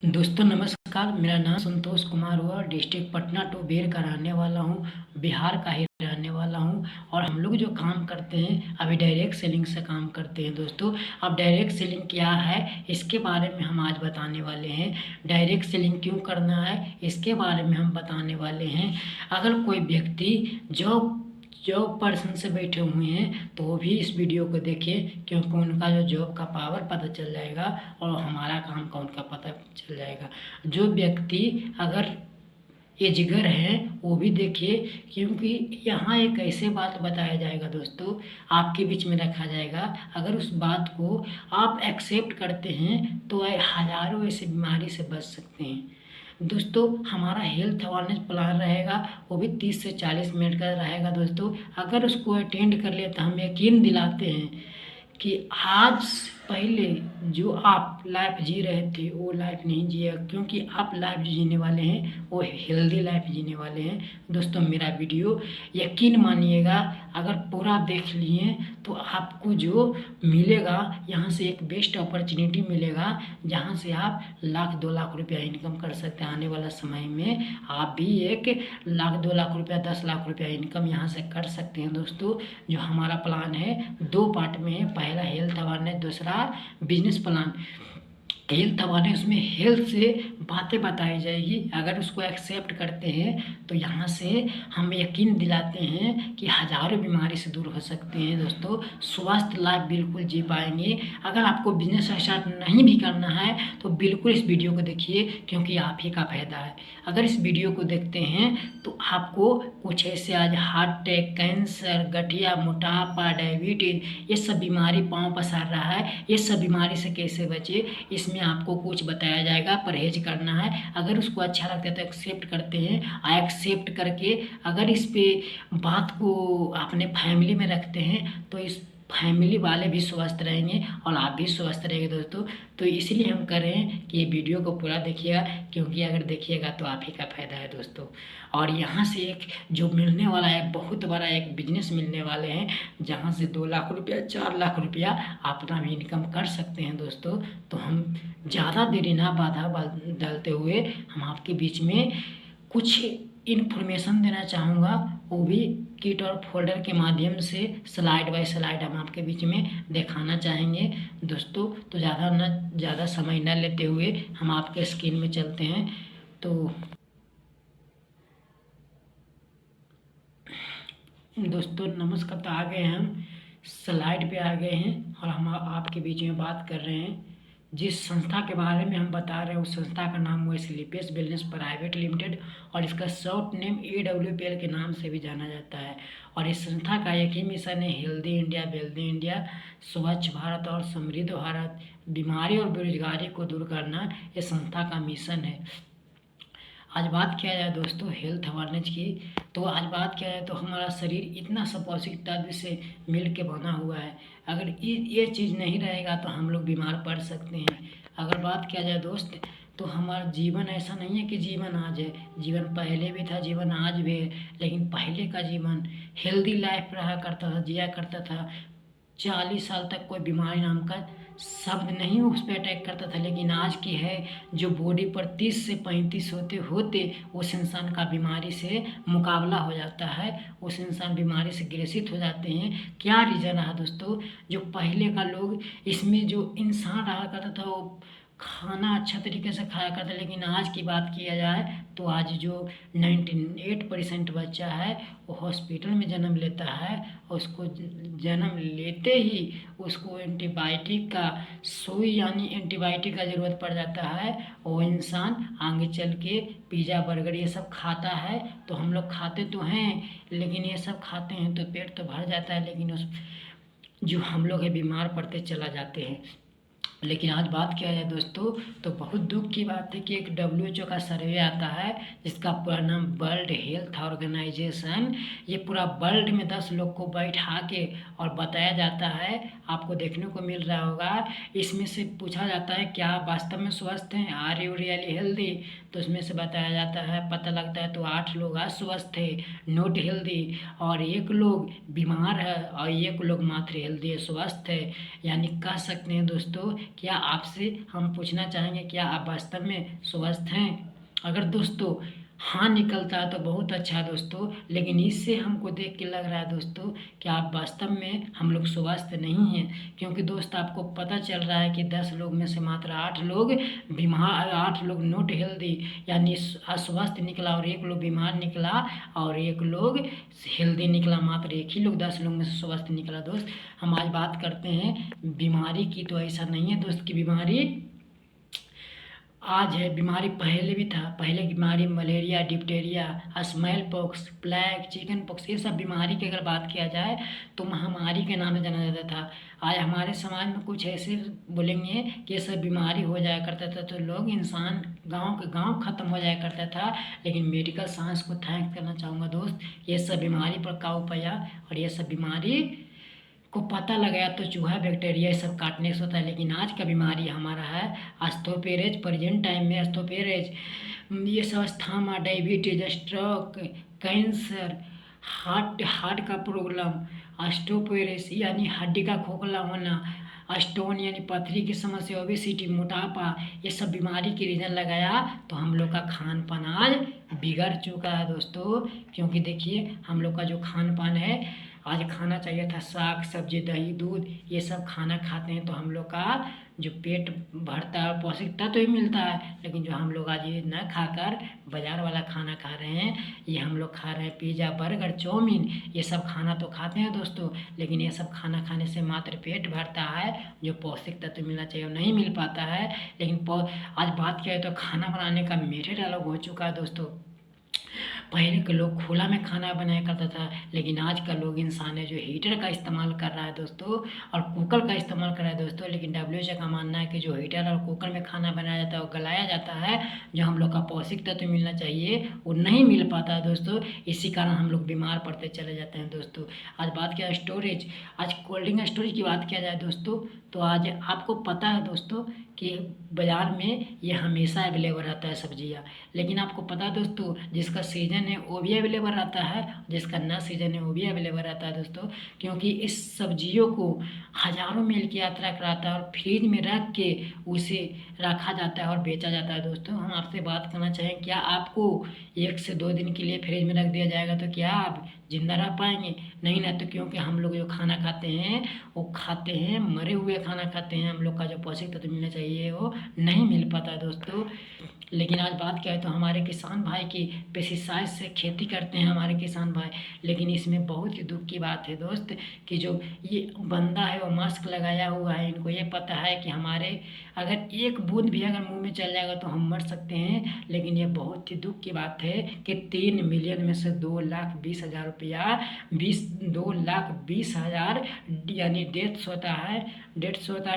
दोस्तों नमस्कार। मेरा नाम संतोष कुमार हुआ, डिस्ट्रिक्ट पटना टू बेर का रहने वाला हूँ, बिहार का ही रहने वाला हूँ। और हम लोग जो काम करते हैं अभी डायरेक्ट सेलिंग से काम करते हैं। दोस्तों अब डायरेक्ट सेलिंग क्या है इसके बारे में हम आज बताने वाले हैं। डायरेक्ट सेलिंग क्यों करना है इसके बारे में हम बताने वाले हैं। अगर कोई व्यक्ति जॉब पर्सन से बैठे हुए हैं तो वो भी इस वीडियो को देखें, क्योंकि उनका जो जॉब का पावर पता चल जाएगा और हमारा काम का उनका पता चल जाएगा। जो व्यक्ति अगर एजगर है वो भी देखिए, क्योंकि यहाँ एक ऐसे बात बताया जाएगा दोस्तों, आपके बीच में रखा जाएगा। अगर उस बात को आप एक्सेप्ट करते हैं तो हज़ारों ऐसी बीमारी से बच सकते हैं। दोस्तों हमारा हेल्थ अवेयरनेस प्लान रहेगा, वो भी 30 से 40 मिनट का रहेगा। दोस्तों अगर उसको अटेंड कर लिया तो हम यकीन दिलाते हैं कि आज पहले जो आप लाइफ जी रहे थे वो लाइफ नहीं जिए, क्योंकि आप लाइफ जो जीने वाले हैं वो हेल्दी लाइफ जीने वाले हैं। दोस्तों मेरा वीडियो यकीन मानिएगा, अगर पूरा देख लिए तो आपको जो मिलेगा यहाँ से एक बेस्ट अपॉर्चुनिटी मिलेगा, जहाँ से आप 1 लाख 2 लाख रुपया इनकम कर सकते हैं। आने वाला समय में आप भी 1 लाख 2 लाख रुपया 10 लाख रुपया इनकम यहाँ से कर सकते हैं। दोस्तों जो हमारा प्लान है 2 पार्ट में है, पहला हेल्थ अवेयरनेस, दूसरा बिजनेस प्लान। हेल्थ अवेयरनेस में हेल्थ से बातें बताई जाएगी। अगर उसको एक्सेप्ट करते हैं तो यहाँ से हम यकीन दिलाते हैं कि हज़ारों बीमारी से दूर हो सकते हैं। दोस्तों स्वस्थ लाइफ बिल्कुल जी पाएंगे। अगर आपको बिजनेस स्टार्ट नहीं भी करना है तो बिल्कुल इस वीडियो को देखिए, क्योंकि आप ही का फायदा है। अगर इस वीडियो को देखते हैं तो आपको कुछ ऐसे आज हार्ट अटैक, कैंसर, गठिया, मोटापा, डायबिटीज, ये सब बीमारी पाँव पसार रहा है, ये सब बीमारी से कैसे बचे इसमें आपको कुछ बताया जाएगा। परहेज करना है। अगर उसको अच्छा लगता है तो एक्सेप्ट करते हैं। एक्सेप्ट करके अगर इस पे बात को अपने फैमिली में रखते हैं तो इस फैमिली वाले भी स्वस्थ रहेंगे और आप भी स्वस्थ रहेंगे। दोस्तों तो इसलिए हम कर रहे हैं कि ये वीडियो को पूरा देखिएगा, क्योंकि अगर देखिएगा तो आप ही का फायदा है। दोस्तों और यहाँ से एक जो मिलने वाला है बहुत बड़ा एक बिजनेस मिलने वाले हैं, जहाँ से 2 लाख रुपया 4 लाख रुपया अपना भी इनकम कर सकते हैं। दोस्तों तो हम ज़्यादा देरी ना बाधा डालते हुए हम आपके बीच में कुछ इन्फॉर्मेशन देना चाहूँगा, वो भी किट और फोल्डर के माध्यम से स्लाइड बाय स्लाइड हम आपके बीच में दिखाना चाहेंगे। दोस्तों तो ज़्यादा समय न लेते हुए हम आपके स्क्रीन में चलते हैं। तो दोस्तों नमस्कार, तो आ गए हम स्लाइड पे आ गए हैं और हम आपके बीच में बात कर रहे हैं। जिस संस्था के बारे में हम बता रहे हैं उस संस्था का नाम हुआ स्लीपियस वेलनेस प्राइवेट लिमिटेड, और इसका शॉर्ट नेम AWPL के नाम से भी जाना जाता है। और इस संस्था का एक ही मिशन है, हेल्दी इंडिया वेल्दी इंडिया, स्वच्छ भारत और समृद्ध भारत, बीमारी और बेरोजगारी को दूर करना ये संस्था का मिशन है। आज बात किया जाए दोस्तों हेल्थ अवेयरनेस की, तो आज बात किया जाए तो हमारा शरीर इतना सब पौष्टिक तत्व से मिल के बना हुआ है। अगर ये चीज़ नहीं रहेगा तो हम लोग बीमार पड़ सकते हैं। अगर बात किया जाए दोस्त तो हमारा जीवन ऐसा नहीं है कि जीवन आज है, जीवन पहले भी था, जीवन आज भी है। लेकिन पहले का जीवन हेल्दी लाइफ रहा करता था, जिया करता था। 40 साल तक कोई बीमारी नाम का शब्द नहीं उस पर अटैक करता था। लेकिन आज की है जो बॉडी पर 30 से 35 होते होते उस इंसान का बीमारी से मुकाबला हो जाता है, उस इंसान बीमारी से ग्रसित हो जाते हैं। क्या रीज़न रहा दोस्तों? जो पहले का लोग इसमें जो इंसान रहा करता था वो खाना अच्छा तरीके से खाया करता, लेकिन आज की बात किया जाए तो आज जो 98% बच्चा है वो हॉस्पिटल में जन्म लेता है, और उसको जन्म लेते ही उसको एंटीबायोटिक का सुई यानी एंटीबायोटिक का ज़रूरत पड़ जाता है। वो इंसान आगे चल के पिज़्ज़ा बर्गर ये सब खाता है। तो हम लोग खाते तो हैं, लेकिन ये सब खाते हैं तो पेट तो भर जाता है, लेकिन उस जो हम लोग है बीमार पड़ते चला जाते हैं। लेकिन आज बात किया जाए दोस्तों तो बहुत दुख की बात है कि एक WHO का सर्वे आता है जिसका पूरा नाम वर्ल्ड हेल्थ ऑर्गेनाइजेशन। ये पूरा वर्ल्ड में 10 लोग को बैठा के और बताया जाता है, आपको देखने को मिल रहा होगा। इसमें से पूछा जाता है क्या आप वास्तव में स्वस्थ हैं, आर यू रियली हेल्दी? तो इसमें से बताया जाता है, पता लगता है तो 8 लोग अस्वस्थ है, नॉट हेल्दी, और 1 लोग बीमार है और 1 लोग मात्र हेल्दी है, स्वस्थ है। यानी कह सकते हैं दोस्तों क्या आपसे हम पूछना चाहेंगे, क्या आप वास्तव में स्वस्थ हैं? अगर दोस्तों हाँ निकलता है तो बहुत अच्छा है दोस्तों, लेकिन इससे हमको देख के लग रहा है दोस्तों कि आप वास्तव में हम लोग स्वस्थ नहीं हैं, क्योंकि दोस्त आपको पता चल रहा है कि 10 लोग में से मात्र 8 लोग बीमार, 8 लोग नॉट हेल्दी यानी अस्वस्थ निकला, और 1 लोग बीमार निकला, और 1 लोग हेल्दी निकला। मात्र 1 ही लोग 10 लोग में से स्वस्थ निकला। दोस्त हम आज बात करते हैं बीमारी की। तो ऐसा नहीं है दोस्त की बीमारी आज है, बीमारी पहले भी था। पहले की बीमारी malaria, Diptera, smell pox, plague, chicken pox, ये सब बीमारी की अगर बात किया जाए तो महामारी के नाम से जाना जाता था। आज हमारे समाज में कुछ ऐसे बोलेंगे कि ये सब बीमारी हो जाया करता था तो लोग इंसान गांव के गांव ख़त्म हो जाया करता था। लेकिन मेडिकल साइंस को थैंक्स करना चाहूँगा दोस्त, ये सब बीमारी पर काबू पाया, और ये सब बीमारी को पता लगाया तो चूहा, बैक्टीरिया ये सब काटने से होता है। लेकिन आज का बीमारी हमारा है ऑस्टियोपेरेज। प्रेजेंट टाइम में ऑस्टियोपेरेज, ये सब asthma, diabetes, stroke, cancer, heart का प्रॉब्लम, ऑस्टियोपेरेज यानी हड्डी का खोखला होना, स्टोन यानी पथरी की समस्या, ओबेसिटी, मोटापा, ये सब बीमारी की रीज़न लगाया तो हम लोग का खान पान आज बिगड़ चुका है दोस्तों। क्योंकि देखिए हम लोग का जो खान पान है, आज खाना चाहिए था साग सब्जी दही दूध, ये सब खाना खाते हैं तो हम लोग का जो पेट भरता है, पौष्टिक तत्व ही मिलता है। लेकिन जो हम लोग आज ये न खाकर बाज़ार वाला खाना खा रहे हैं, ये हम लोग खा रहे हैं पिज़्ज़ा, बर्गर, चाउमीन, ये सब खाना तो खाते हैं दोस्तों, लेकिन ये सब खाना खाने से मात्र पेट भरता है, जो पौष्टिक तत्व मिलना चाहिए वो नहीं मिल पाता है। लेकिन आज बात किया तो खाना बनाने का मेथड अलग हो चुका है दोस्तों। पहले के लोग खुला में खाना बनाया करता था, लेकिन आज का लोग इंसान है जो हीटर का इस्तेमाल कर रहा है दोस्तों, और कुकर का इस्तेमाल कर रहा है दोस्तों। लेकिन WHO का मानना है कि जो हीटर और कुकर में खाना बनाया जाता है वो गलाया जाता है, जो हम लोग का पौष्टिक तत्व मिलना चाहिए वो नहीं मिल पाता है दोस्तों। इसी कारण हम लोग बीमार पड़ते चले जाते हैं दोस्तों। आज बात किया स्टोरेज, आज कोल्ड ड्रिंक स्टोरेज की बात किया जाए दोस्तों, तो आज आपको पता है दोस्तों कि बाज़ार में ये हमेशा अवेलेबल रहता है सब्जियाँ, लेकिन आपको पता है दोस्तों जिसका सीज़न है वो भी अवेलेबल रहता है, जिसका ना सीज़न है वो भी अवेलेबल रहता है दोस्तों। क्योंकि इस सब्जियों को हज़ारों मील की यात्रा कराता है और फ्रिज में रख के उसे रखा जाता है और बेचा जाता है दोस्तों। हम आपसे बात करना चाहें, क्या आपको 1 से 2 दिन के लिए फ्रिज में रख दिया जाएगा तो क्या आप जिंदा रह पाएंगे? नहीं ना। तो क्योंकि हम लोग जो खाना खाते हैं वो खाते हैं मरे हुए खाना खाते हैं, हम लोग का जो पौष्टिक तत्व मिलना चाहिए वो नहीं मिल पाता दोस्तों। लेकिन आज बात क्या है तो हमारे किसान भाई की पेस्टिसाइड से खेती करते हैं हमारे किसान भाई, लेकिन इसमें बहुत ही दुख की बात है दोस्त कि जो ये बंदा है वो मास्क लगाया हुआ है, इनको ये पता है कि हमारे अगर एक बूंद भी अगर मुंह में चल जाएगा तो हम मर सकते हैं। लेकिन ये बहुत ही दुख की बात है कि 3 मिलियन में से 2,20,000 रुपया 2,20,000 यानी डेथ्स होता है,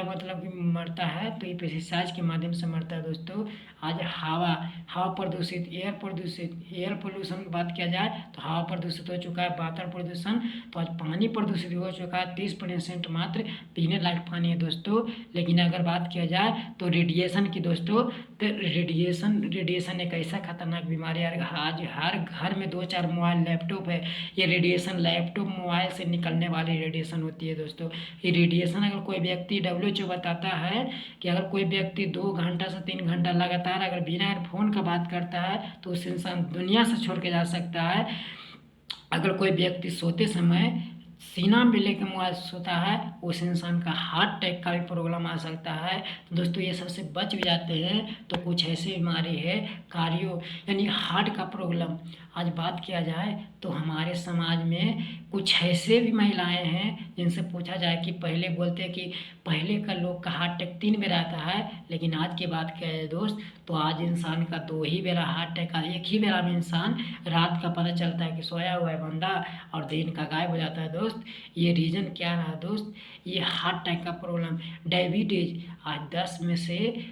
मतलब कि मरता है, तो ये पेस्टिसाइड के माध्यम से मरता है दोस्तों। आज हवा प्रदूषित, एयर पोल्यूशन की बात किया जाए तो हवा प्रदूषित हो चुका है, वातर प्रदूषण, तो आज पानी प्रदूषित हो चुका है। 30% मात्र पीने लायक पानी है दोस्तों। लेकिन अगर बात किया जाए तो रेडिएशन की दोस्तों, तो रेडिएशन एक ऐसा खतरनाक बीमारी है। आज हर घर में 2-4 मोबाइल लैपटॉप है, ये रेडिएशन लैपटॉप मोबाइल से निकलने वाली रेडिएशन होती है दोस्तों। ये रेडिएशन अगर कोई व्यक्ति WHO बताता है कि अगर कोई व्यक्ति 2 घंटा से 3 घंटा लगातार अगर बिना ईयरफोन का बात करता है तो उस इंसान दुनिया से छोड़ के जा सकता है। अगर कोई व्यक्ति सोते समय सीना में लेकर मोबाइल सोता है उस इंसान का हार्ट अटैक का भी प्रॉब्लम आ सकता है। तो दोस्तों ये सबसे बच भी जाते हैं तो कुछ ऐसी बीमारी है कार्डियो यानी हार्ट का प्रॉब्लम। आज बात किया जाए तो हमारे समाज में कुछ ऐसे भी महिलाएं हैं जिनसे पूछा जाए कि पहले बोलते हैं कि पहले का लोग का हार्ट अटैक 3 बेर आता है, लेकिन आज की बात किया जाए दोस्त तो आज इंसान का 2 ही बेरा हार्ट अटैक, एक ही बेरा में इंसान रात का पता चलता है कि सोया हुआ है बंदा और दिन का गायब हो जाता है दोस्त। ये रीज़न क्या रहा दोस्त? ये हार्ट अटैक का प्रॉब्लम। डायबिटीज आज 10 में से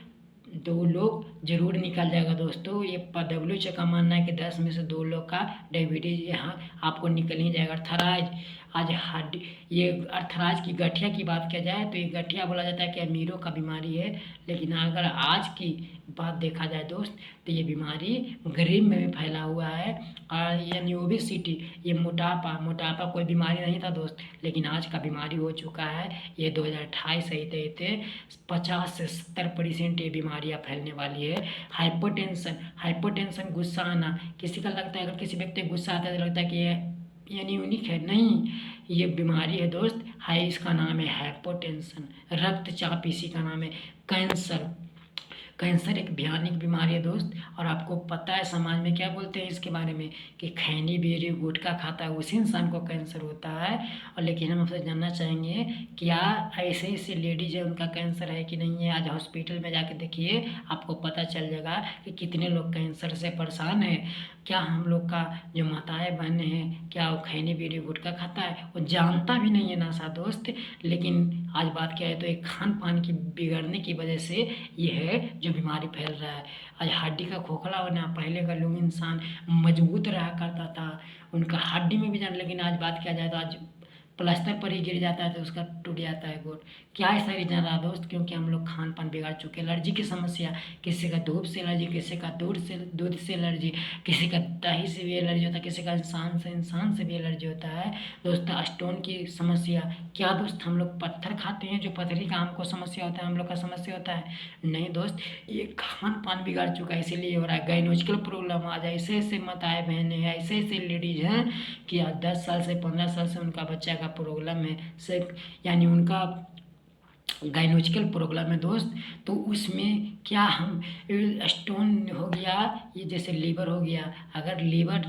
2 लोग जरूर निकल जाएगा दोस्तों। ये WHO का मानना है कि 10 में से 2 लोग का डायबिटीज यहाँ आपको निकल ही जाएगा। थायराइड आज हड्डी, ये अर्थराज की गठिया की बात किया जाए तो ये गठिया बोला जाता है कि अमीरों का बीमारी है, लेकिन अगर आज की बात देखा जाए दोस्त तो ये बीमारी गरीब में भी फैला हुआ है। और यानी ओबेसिटी, ये मोटापा कोई बीमारी नहीं था दोस्त, लेकिन आज का बीमारी हो चुका है। ये 2028 से ही 50 से 70% ये बीमारियाँ फैलने वाली है। हाइपोटेंशन गुस्सा आना, किसी का लगता है, अगर किसी व्यक्ति को गुस्सा आता है तो लगता है कि ये यानी यूनिक है, नहीं, ये बीमारी है दोस्त। हाई, इसका नाम है हाइपोटेंशन। रक्तचाप, इसी का नाम है कैंसर। कैंसर एक भयानक बीमारी है दोस्त। और आपको पता है समाज में क्या बोलते हैं इसके बारे में, कि खैनी बीड़ी गुटखा खाता है उसी इंसान को कैंसर होता है। और लेकिन हम आपसे जानना चाहेंगे, क्या ऐसे ऐसे लेडीज है उनका कैंसर है कि नहीं है? आज हॉस्पिटल में जाके देखिए, आपको पता चल जाएगा कि कितने लोग कैंसर से परेशान हैं। क्या हम लोग का जो माताएं बहनें हैं, क्या वो खैनी बीड़ी गुटखा खाता है? वो जानता भी नहीं है नशा दोस्त। लेकिन आज बात क्या है, तो एक खान पान की बिगड़ने की वजह से ये है जो बीमारी फैल रहा है। आज हड्डी का खोखला होना, पहले का लोग इंसान मजबूत रहा करता था, उनका हड्डी में भी जान, लेकिन आज बात किया जाए तो आज प्लास्टर पर ही गिर जाता है तो उसका टूट जाता है गोड। क्या ऐसा रीजन रहा दोस्त? क्योंकि हम लोग खान पान बिगाड़ चुके। एलर्जी की समस्या, किसी का धूप से एलर्जी, किसी का दूध से एलर्जी, किसी का दही से भी एलर्जी होता है, किसी का इंसान से भी एलर्जी होता है दोस्त। स्टोन की समस्या, क्या दोस्त हम लोग पत्थर खाते हैं जो पथरी का हमको समस्या होता है, हम लोग का समस्या होता है? नहीं दोस्त, ये खान पान बिगाड़ चुका है, इसीलिए हो रहा है। गायनोलॉजिकल प्रॉब्लम आ जाए, ऐसे ऐसे माताएं बहनें हैं, ऐसे ऐसे लेडीज हैं कि आज 10 साल से 15 साल से उनका बच्चा का प्रॉब्लम है, से यानी उनका गायनोलॉजिकल प्रॉब्लम है दोस्त। तो उसमें क्या हम स्टोन हो गया, ये जैसे लीवर हो गया, अगर लीवर,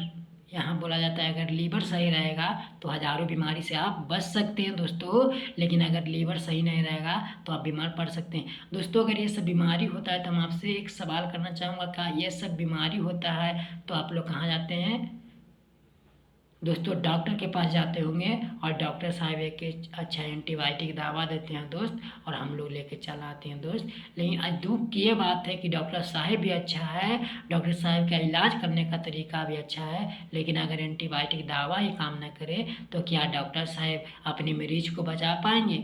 यहाँ बोला जाता है अगर लीवर सही रहेगा तो हजारों बीमारी से आप बच सकते हैं दोस्तों। लेकिन अगर लीवर सही नहीं रहेगा तो आप बीमार पड़ सकते हैं दोस्तों। अगर ये सब बीमारी होता है तो हम आपसे एक सवाल करना चाहूँगा, क्या ये सब बीमारी होता है तो आप लोग कहाँ जाते हैं दोस्तों? डॉक्टर के पास जाते होंगे, और डॉक्टर साहब एक अच्छा एंटीबायोटिक दवा देते हैं दोस्त, और हम लोग लेके चला आते हैं दोस्त। लेकिन आज दुख की ये बात है कि डॉक्टर साहब भी अच्छा है, डॉक्टर साहब का इलाज करने का तरीका भी अच्छा है, लेकिन अगर एंटीबायोटिक दवा ही काम न करे तो क्या डॉक्टर साहब अपने मरीज को बचा पाएंगे?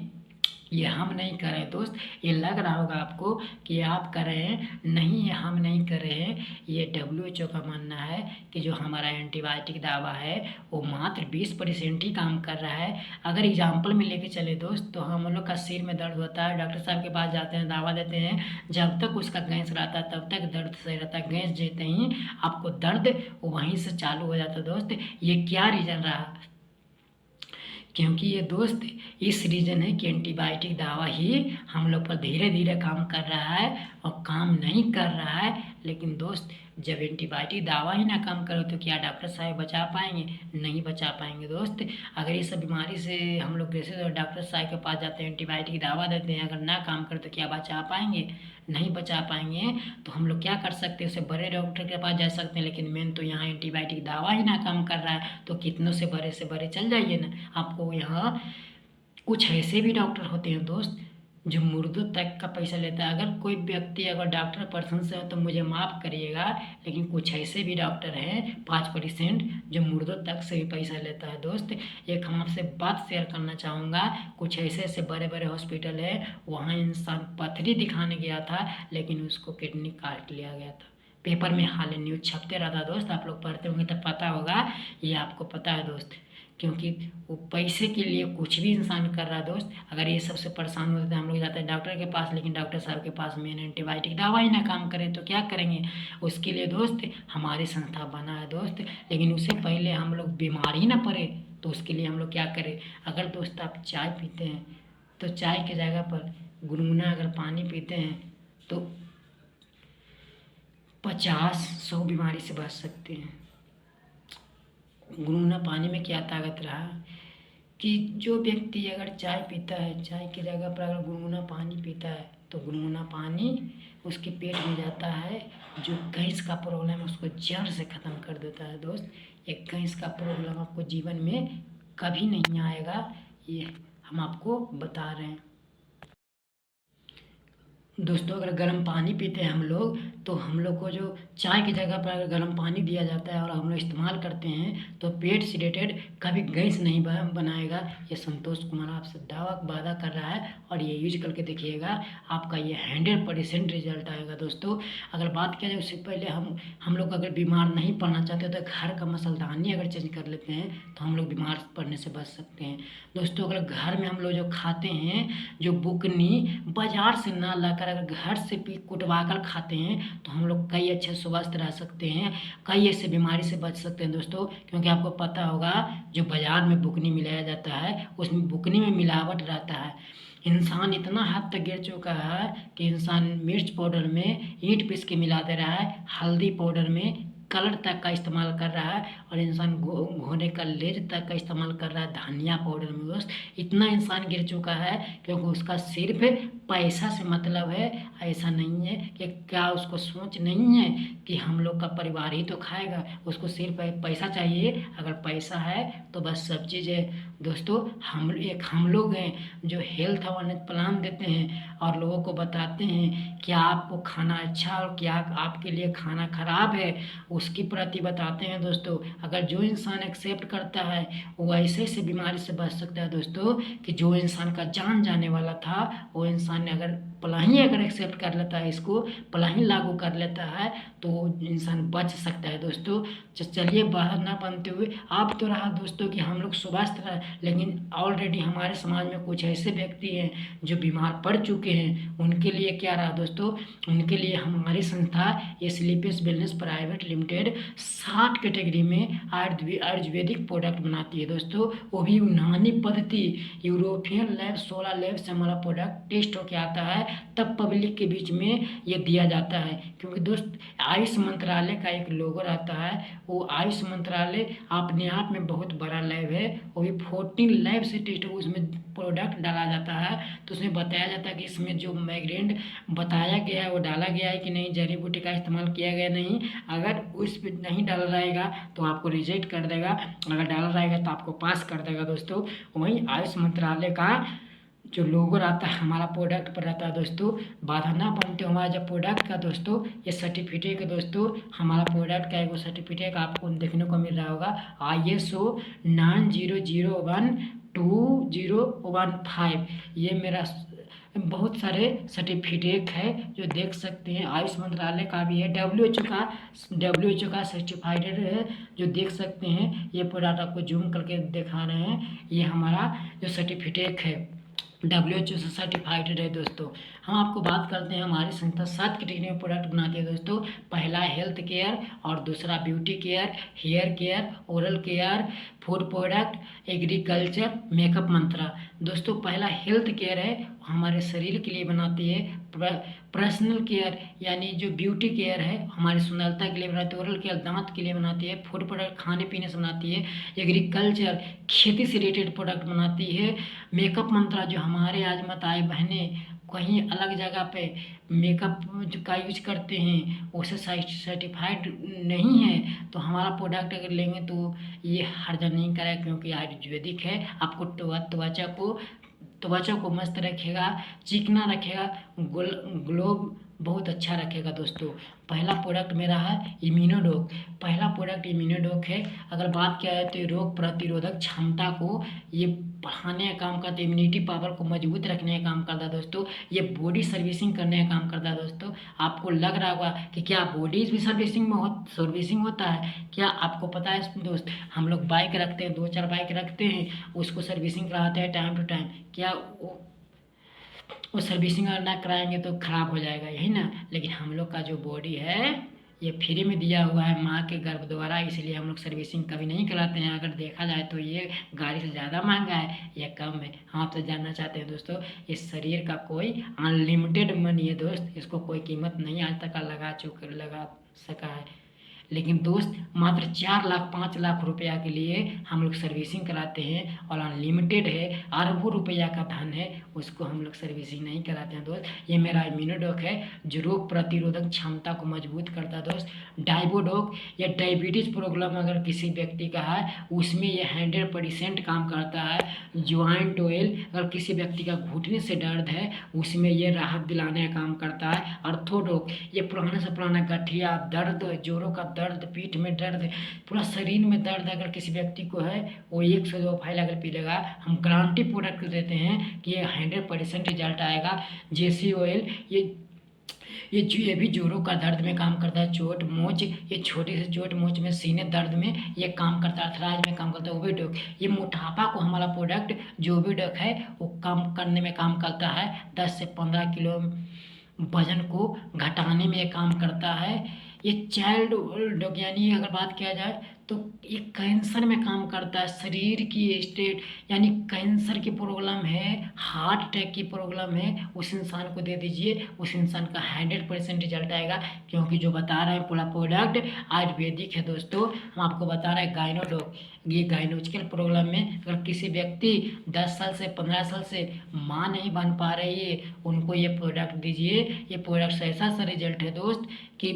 ये हम नहीं कर रहे दोस्त। ये लग रहा होगा आपको कि आप कर रहे हैं, नहीं ये हम नहीं कर रहे हैं। ये WHO का मानना है कि जो हमारा एंटीबायोटिक दवा है वो मात्र 20% ही काम कर रहा है। अगर एग्जाम्पल में लेके चले दोस्त, तो हम लोग का सिर में दर्द होता है, डॉक्टर साहब के पास जाते हैं, दवा देते हैं, जब तक उसका गैस रहता है तब तक दर्द सही रहता है। गैस देते ही आपको दर्द वहीं से चालू हो जाता है दोस्त। ये क्या रीज़न रहा? क्योंकि ये दोस्त इस रीज़न है कि एंटीबायोटिक दवा ही हम लोग पर धीरे धीरे काम कर रहा है और काम नहीं कर रहा है। लेकिन दोस्त, जब एंटीबायोटिक दवा ही ना काम करे तो क्या डॉक्टर साहब बचा पाएंगे? नहीं बचा पाएंगे दोस्त। अगर ये सब बीमारी से हम लोग जैसे तो डॉक्टर साहब के पास जाते हैं, एंटीबायोटिक दवा देते हैं, अगर ना काम करे तो क्या बचा पाएंगे? नहीं बचा पाएंगे। तो हम लोग क्या कर सकते हैं? उसे बड़े डॉक्टर के पास जा सकते हैं, लेकिन मेन तो यहाँ एंटीबायोटिक दवा ही ना काम कर रहा है तो कितनों से बड़े चल जाइए ना। आपको यहाँ कुछ ऐसे भी डॉक्टर होते हैं दोस्त जो मुर्दों तक का पैसा लेता है। अगर कोई व्यक्ति अगर डॉक्टर पर्सन से हो तो मुझे माफ़ करिएगा, लेकिन कुछ ऐसे भी डॉक्टर हैं 5% जो मुर्दों तक से भी पैसा लेता है दोस्त। एक हम आपसे बात शेयर करना चाहूँगा, कुछ ऐसे ऐसे बड़े बड़े हॉस्पिटल है, वहाँ इंसान पथरी दिखाने गया था लेकिन उसको किडनी काट लिया गया था। पेपर में हाल न्यूज़ छपते रहता दोस्त, आप लोग पढ़ते होंगे तब पता होगा। ये आपको पता है दोस्त, क्योंकि वो पैसे के लिए कुछ भी इंसान कर रहा है दोस्त। अगर ये सबसे परेशान होते हैं हम लोग जाते हैं डॉक्टर के पास, लेकिन डॉक्टर साहब के पास मेन एंटीबायोटिक दवा ही ना काम करे तो क्या करेंगे? उसके लिए दोस्त हमारी संस्था बना है दोस्त, लेकिन उससे पहले हम लोग बीमार ही ना पड़े तो उसके लिए हम लोग क्या करें? अगर दोस्त आप चाय पीते हैं तो चाय की जगह पर गुनगुना अगर पानी पीते हैं तो 50-100 बीमारी से बच सकते हैं। गुनगुना पानी में क्या ताकत रहा कि जो व्यक्ति अगर चाय पीता है, चाय की जगह पर अगर गुनगुना पानी पीता है तो गुनगुना पानी उसके पेट में जाता है, जो गैस का प्रॉब्लम है उसको जड़ से ख़त्म कर देता है दोस्त। ये गैस का प्रॉब्लम आपको जीवन में कभी नहीं आएगा, ये हम आपको बता रहे हैं। दोस्तों अगर गर्म पानी पीते हैं हम लोग, तो हम लोग को जो चाय की जगह पर अगर गर्म पानी दिया जाता है और हम लोग इस्तेमाल करते हैं तो पेट से रिलेटेड कभी गैस नहीं बनाएगा। ये संतोष कुमार आपसे वादा कर रहा है और ये यूज करके देखिएगा, आपका ये 100% रिजल्ट आएगा। दोस्तों अगर बात किया जाए उससे पहले हम लोग अगर बीमार नहीं पड़ना चाहते तो घर का मसलदानी अगर चेंज कर लेते हैं तो हम लोग बीमार पड़ने से बच सकते हैं। दोस्तों अगर घर में हम लोग जो खाते हैं, जो बुकनी बाजार से ना लाकर अगर घर से कुटवा कर खाते हैं तो हम लोग कई अच्छे स्वस्थ रह सकते हैं, कई ऐसे बीमारी से बच सकते हैं दोस्तों। क्योंकि आपको पता होगा जो बाजार में बुकनी मिलाया जाता है उसमें बुकनी में मिलावट रहता है। इंसान इतना हद तक गिर चुका है कि इंसान मिर्च पाउडर में ईंट पीस के मिला दे रहा है, हल्दी पाउडर में कलर तक का इस्तेमाल कर रहा है, और इंसान घोड़े का लेज तक का इस्तेमाल कर रहा है धनिया पाउडर में। दोस्त इतना इंसान गिर चुका है क्योंकि उसका सिर्फ पैसा से मतलब है। ऐसा नहीं है कि क्या उसको सोच नहीं है कि हम लोग का परिवार ही तो खाएगा, उसको सिर्फ पैसा चाहिए। अगर पैसा है तो बस सब चीज़ है। दोस्तों हम लोग हैं जो हेल्थ अवेयरनेस प्लान देते हैं और लोगों को बताते हैं क्या आपको खाना अच्छा और क्या आपके लिए खाना खराब है, उसकी प्रति बताते हैं। दोस्तों अगर जो इंसान एक्सेप्ट करता है वो ऐसे से बीमारी से बच सकता है। दोस्तों कि जो इंसान का जान जाने वाला था वो इंसान ने अगर पलाही अगर एक्सेप्ट कर लेता है, इसको पलाही लागू कर लेता है तो इंसान बच सकता है। दोस्तों चलिए बाहर ना बनते हुए आप तो रहा दोस्तों कि हम लोग स्वस्थ रहे, लेकिन ऑलरेडी हमारे समाज में कुछ ऐसे व्यक्ति हैं जो बीमार पड़ चुके हैं। उनके लिए क्या रहा दोस्तों, उनके लिए हमारी संस्था ये स्लीपियस वेलनेस प्राइवेट लिमिटेड 60 कैटेगरी में आयुर्वेदिक प्रोडक्ट बनाती है। दोस्तों वो भी यूनानी पद्धति, यूरोपियन लैब 16 लैब से हमारा प्रोडक्ट टेस्ट होके आता है, तब पब्लिक के बीच में ये दिया जाता है। क्योंकि दोस्त आयुष मंत्रालय का एक लोगो रहता है, वो आयुष मंत्रालय अपने आप में बहुत बड़ा लैब है, वो भी 14 लैब से टेस्ट हो उसमें प्रोडक्ट डाला जाता है। तो उसमें बताया जाता है कि इसमें जो मैग्रेंट बताया गया है वो डाला गया है कि नहीं, जड़ी बूटी का इस्तेमाल किया गया नहीं। अगर उस पर नहीं डाला रहेगा तो आपको रिजेक्ट कर देगा, अगर डाला रहेगा तो आपको पास कर देगा। दोस्तों वहीं आयुष मंत्रालय का जो लोगो रहता है हमारा प्रोडक्ट पर रहता है। दोस्तों बाधा ना बनते हमारा जब प्रोडक्ट का दोस्तों ये सर्टिफिकेट दोस्तों हमारा प्रोडक्ट का एक सर्टिफिकेट आपको देखने को मिल रहा होगा, ISO 90012015। ये मेरा बहुत सारे सर्टिफिकेट है जो देख सकते हैं, आयुष मंत्रालय का भी है, WHO का सर्टिफाइड है जो देख सकते हैं। ये प्रोडक्ट आपको जूम करके दिखा रहे हैं, ये हमारा जो सर्टिफिकेट है WHO से सर्टिफाइड है। दोस्तों हम आपको बात करते हैं हमारी संस्था 7 कैटेगरी में प्रोडक्ट बनाती है। दोस्तों पहला हेल्थ केयर और दूसरा beauty care, hair care, oral care, food product, agriculture, makeup मंत्रा। दोस्तों पहला हेल्थ केयर है, हमारे शरीर के लिए बनाती है। पर्सनल केयर यानी जो ब्यूटी केयर है हमारी सुंदरता के लिए बनाती है। ओरल केयर दांत के लिए बनाती है। फूड प्रोडक्ट खाने पीने से बनाती है। एग्रीकल्चर खेती से रिलेटेड प्रोडक्ट बनाती है। मेकअप मंत्रा जो हमारे आज माताएं बहनें कहीं अलग जगह पे मेकअप का यूज करते हैं उसे सर्टिफाइड नहीं है, तो हमारा प्रोडक्ट अगर लेंगे तो ये हर्जा नहीं करेगा क्योंकि आयुर्वेदिक है। आपको त्वचा को मस्त रखेगा, चिकना रखेगा, ग्लो बहुत अच्छा रखेगा। दोस्तों पहला प्रोडक्ट मेरा है इम्यूनोडॉक। पहला प्रोडक्ट इम्यूनोडॉक है। अगर बात किया जाए तो रोग प्रतिरोधक क्षमता को ये बढ़ाने का काम करता है, इम्यूनिटी पावर को मजबूत रखने का काम करता है। दोस्तों ये बॉडी सर्विसिंग करने का काम करता है। दोस्तों आपको लग रहा होगा कि क्या बॉडी भी सर्विसिंग होता है, क्या आपको पता है दोस्त, हम लोग बाइक रखते हैं, 2-4 बाइक रखते हैं, उसको सर्विसिंग कराते हैं टाइम टू टाइम, क्या वो सर्विसिंग अगर ना कराएंगे तो ख़राब हो जाएगा, यही ना। लेकिन हम लोग का जो बॉडी है ये फ्री में दिया हुआ है माँ के गर्भ द्वारा, इसलिए हम लोग सर्विसिंग कभी नहीं कराते हैं। अगर देखा जाए तो ये गाड़ी से ज़्यादा महंगा है, ये कम है। हम आपसे जानना चाहते हैं दोस्तों, इस शरीर का कोई अनलिमिटेड मनी है दोस्त, इसको कोई कीमत नहीं आज तक लगा सका है। लेकिन दोस्त मात्र 4 लाख 5 लाख रुपया के लिए हम लोग सर्विसिंग कराते हैं और अनलिमिटेड है, अरबों रुपया का धन है, उसको हम लोग सर्विसिंग नहीं कराते हैं दोस्त। ये मेरा इम्यूनोडॉक है जो रोग प्रतिरोधक क्षमता को मजबूत करता है दोस्त। डाइबोडॉक या डायबिटीज़ प्रॉब्लम अगर किसी व्यक्ति का है उसमें ये 100% काम करता है। ज्वाइंट ऑयल अगर किसी व्यक्ति का घुटने से दर्द है उसमें ये राहत दिलाने का काम करता है। अर्थोडॉक ये पुराने से पुराना गठिया दर्द, जोड़ों का दर्द, पीठ में दर्द, पूरा शरीर में दर्द अगर किसी व्यक्ति को है वो 1 से 2 फाइल अगर पी लेगा, हम गारंटी प्रोडक्ट देते हैं कि ये 100% रिजल्ट आएगा। जेसी ऑयल ये भी जोड़ों का दर्द में काम करता है। चोट मोच, ये छोटी से चोट मोच में, सीने दर्द में ये काम करता है। अर्थराइज में काम करता है। ओविडोक ये मोटापा को हमारा प्रोडक्ट जो ओविडोक है वो कम करने में काम करता है। 10 से 15 किलो वजन को घटाने में ये काम करता है। ये चाइल्ड डॉग यानी अगर बात किया जाए तो ये कैंसर में काम करता है। शरीर की स्टेट यानी कैंसर की प्रॉब्लम है, हार्ट अटैक की प्रॉब्लम है, उस इंसान को दे दीजिए, उस इंसान का 100% रिजल्ट आएगा। क्योंकि जो बता रहे हैं पूरा प्रोडक्ट आयुर्वेदिक है दोस्तों। हम आपको बता रहे हैं गाइनोडॉक, ये गाइनोलॉजिकल प्रॉब्लम में अगर किसी व्यक्ति 10 साल से 15 साल से माँ नहीं बन पा रही है उनको ये प्रोडक्ट दीजिए। ये प्रोडक्ट से ऐसा सा रिजल्ट है दोस्त कि